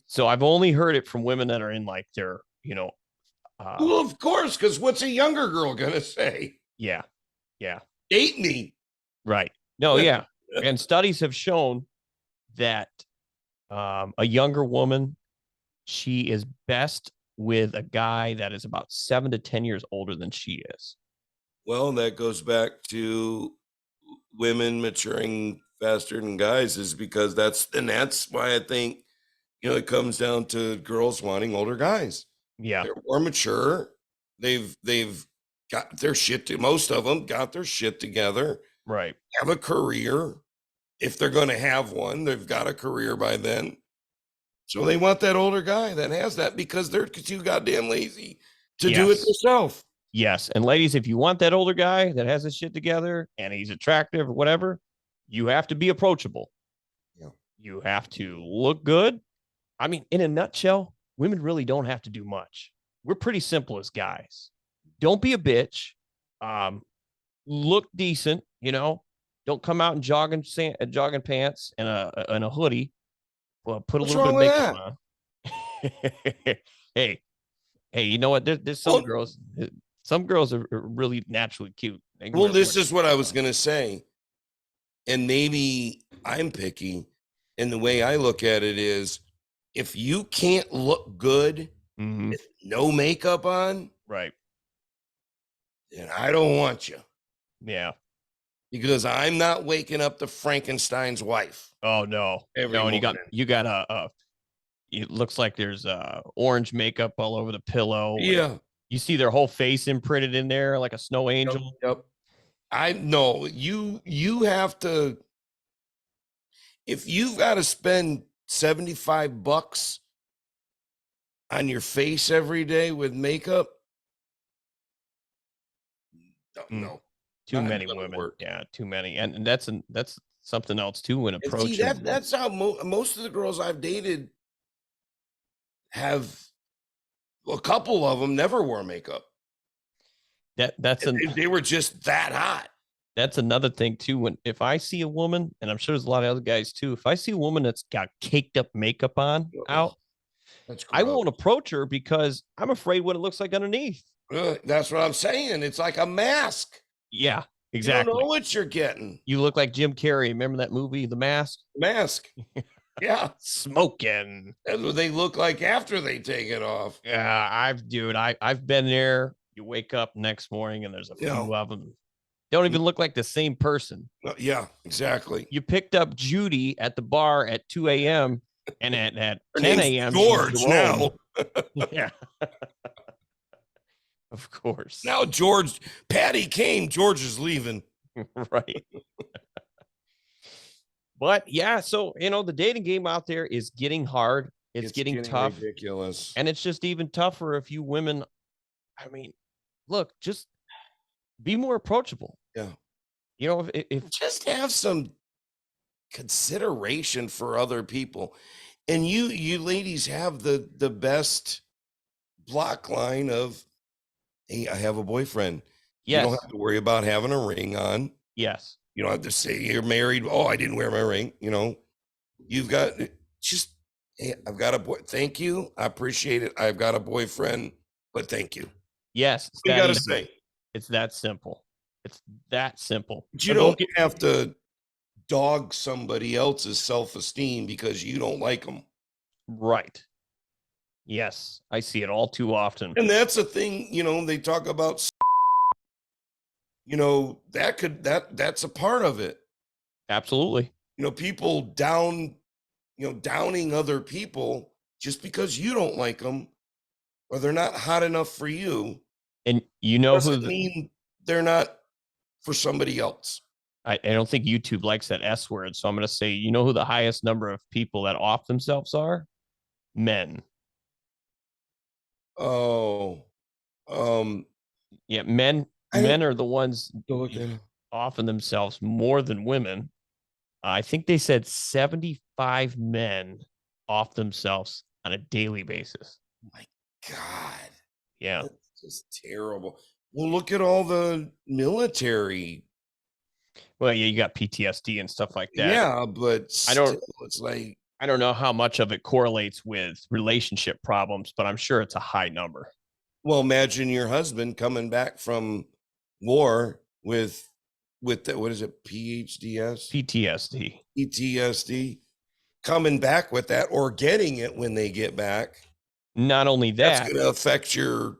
So I've only heard it from women that are in like their, well, of course, because what's a younger girl gonna say? Yeah. Date me. Right. No, yeah. And studies have shown that a younger woman, she is best with a guy that is about 7 to 10 years older than she is. Well, that goes back to women maturing faster than guys, is because that's why I think, it comes down to girls wanting older guys. Yeah. They're more mature. They've got their shit most of them got their shit together. Right. Have a career. If they're going to have one, they've got a career by then. So they want that older guy that has that because they're too goddamn lazy to do it themselves. Yes. And ladies, if you want that older guy that has his shit together and he's attractive or whatever, you have to be approachable. Yeah. You have to look good. I mean, in a nutshell, women really don't have to do much. We're pretty simple as guys. Don't be a bitch. Look decent, Don't come out in jogging pants and a hoodie. Well, put a What's little bit wrong of with makeup that? on. Hey, you know what? There's some Well, girls. Some girls are really naturally cute. They can well, wear this more. is what I was gonna say, and maybe I'm picky, and the way I look at it is, if you can't look good Mm-hmm. with no makeup on, Right. then I don't want you, Yeah. because I'm not waking up to Frankenstein's wife Oh no. every No, and morning. you got a it looks like there's orange makeup all over the pillow. Yeah. You see their whole face imprinted in there like a snow Yep. angel. Yep. I know you have to, if you've got to spend $75 on your face every day with makeup, no, Too not many gonna women. work. Yeah, too many. And that's something else too when And see, approaching. that's how most of the girls I've dated have. A couple of them never wore makeup. They were just that hot. That's another thing too. When if I see a woman, and I'm sure there's a lot of other guys too, if I see a woman that's got caked up makeup on out, That's I gross. won't approach her because I'm afraid what it looks like underneath. That's what I'm saying. It's like a mask. Yeah, You exactly. don't know what you're getting. You look like Jim Carrey. Remember that movie, The Mask? Mask. Yeah. Smoking. That's what they look like after they take it off. Yeah, I've been there. You wake up next morning and there's a few of them. Don't even look like the same person. Yeah, exactly. You picked up Judy at the bar at 2 a.m. and at 10 a.m. George now. Yeah. Of course. Now Patty came, George is leaving. Right. But yeah, so the dating game out there is getting hard. It's getting tough. Ridiculous. And it's just even tougher if you women, I mean, look, just be more approachable. Yeah. If just have some consideration for other people. And you ladies have the best block line of, hey, I have a boyfriend. Yes. You don't have to worry about having a ring on. Yes. You don't have to say you're married. Oh, I didn't wear my ring. You've got just, hey, I've got a boy. Thank you. I appreciate it. I've got a boyfriend, but thank you. Yes. You got to say. It's that simple. It's that simple. But you don't have to dog somebody else's self-esteem because you don't like them. Right. Yes. I see it all too often. And that's the thing, they talk about, that's a part of it. Absolutely. People downing other people just because you don't like them or they're not hot enough for you. And doesn't mean they're not for somebody else. I don't think YouTube likes that S word. So I'm going to say, who the highest number of people that off themselves are? Men. Oh, yeah. Men are the ones offing themselves more than women. I think they said 75 men off themselves on a daily basis. My God. Yeah. That's just terrible. Well, look at all the military. Well, yeah, you got PTSD and stuff like that. Yeah, but it's like, I don't know how much of it correlates with relationship problems, but I'm sure it's a high number. Well, imagine your husband coming back from war with what is it? PTSD, coming back with that or getting it when they get back. Not only that, that's going to affect your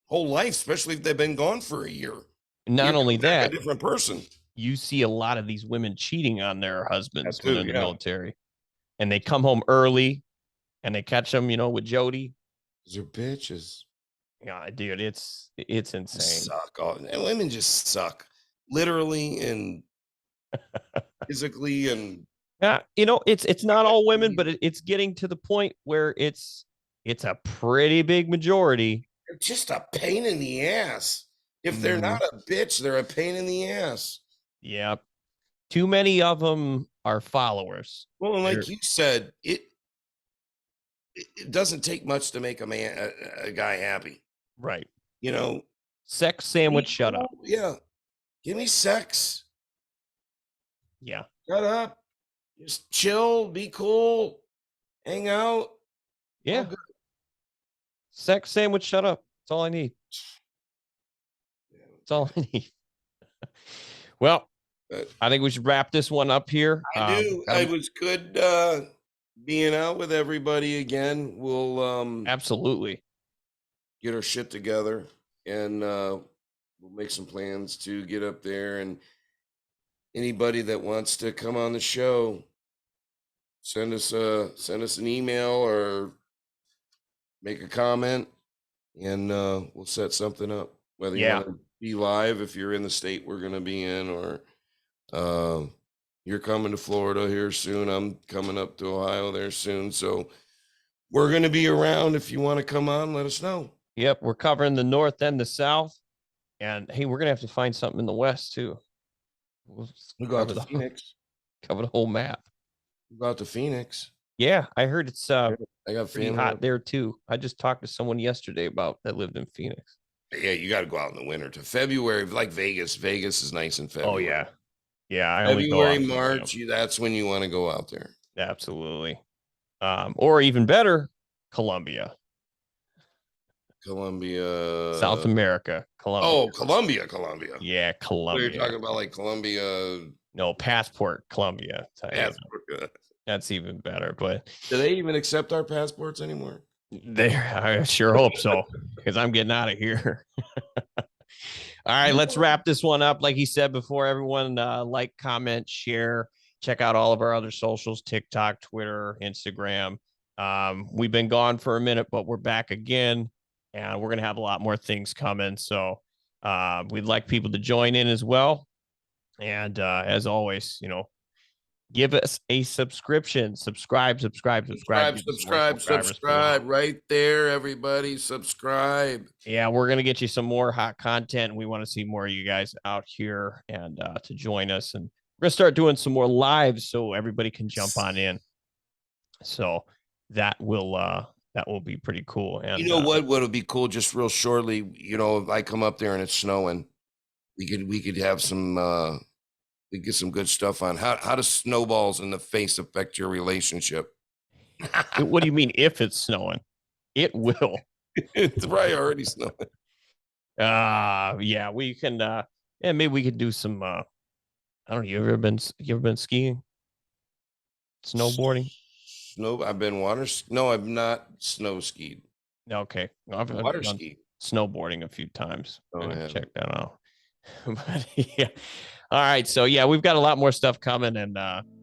whole life, especially if they've been gone for a year. Not only that, a different person. You see a lot of these women cheating on their husbands when they're in the military, and they come home early, and they catch them, with Jody. They're bitches. Yeah, dude, it's insane. Suck. And women just suck, literally and physically, and yeah, it's not all women, but it's getting to the point where it's a pretty big majority. They're just a pain in the ass. If they're not a bitch, they're a pain in the ass. Yeah. Too many of them are followers. Well, and like you said, it doesn't take much to make a guy happy. Right. Sex sandwich, shut up. Yeah. Give me sex. Yeah. Shut up. Just chill, be cool, hang out. Yeah. Sex sandwich, shut up. That's all I need. That's all I need. Well, I think we should wrap this one up here. I do. It was good being out with everybody again. We'll absolutely get our shit together, and we'll make some plans to get up there. And anybody that wants to come on the show, send us an email or make a comment, and we'll set something up. Whether you want to be live, if you're in the state we're going to be in, or you're coming to Florida here soon. I'm coming up to Ohio there soon. So we're going to be around. If you want to come on, let us know. Yep. We're covering the North and the South. And hey, we're going to have to find something in the West too. We'll go out to Phoenix. Cover the whole map. We'll go out to Phoenix. Yeah. I heard it's I got pretty hot there too. I just talked to someone yesterday that lived in Phoenix. Yeah. You got to go out in the winter to February, like Vegas. Vegas is nice in February. Oh yeah. Yeah, February, March, that's when you want to go out there. Absolutely. Or even better, Colombia. South America. Colombia. Oh, Colombia. Yeah, Colombia. You're talking about like Colombia. No, Passport, Colombia. Passport. That's even better. But do they even accept our passports anymore? I sure hope so, because I'm getting out of here. All right, let's wrap this one up. Like he said before, everyone like, comment, share, check out all of our other socials, TikTok, Twitter, Instagram. We've been gone for a minute, but we're back again, and we're going to have a lot more things coming. So we'd like people to join in as well. And as always, give us a subscription. Subscribe right there, everybody. Subscribe. Yeah, we're going to get you some more hot content. We want to see more of you guys out here and to join us. And we're going to start doing some more lives so everybody can jump on in. So that will be pretty cool. And what would be cool, just real shortly, if I come up there and it's snowing, we could have some we get some good stuff on how do snowballs in the face affect your relationship. What do you mean if it's snowing? It will. It's probably already snowing. Yeah, we can maybe we could do some I don't know, you ever been skiing? Snowboarding? I've been I've not snow skied. Okay. I've water ski. Snowboarding a few times. Yeah. Check that out. But yeah. All right. So yeah, we've got a lot more stuff coming, and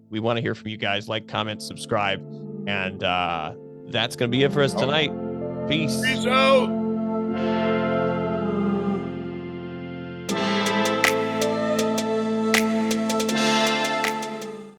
we want to hear from you guys. Like, comment, subscribe. And that's gonna be it for us tonight. Peace. Peace out.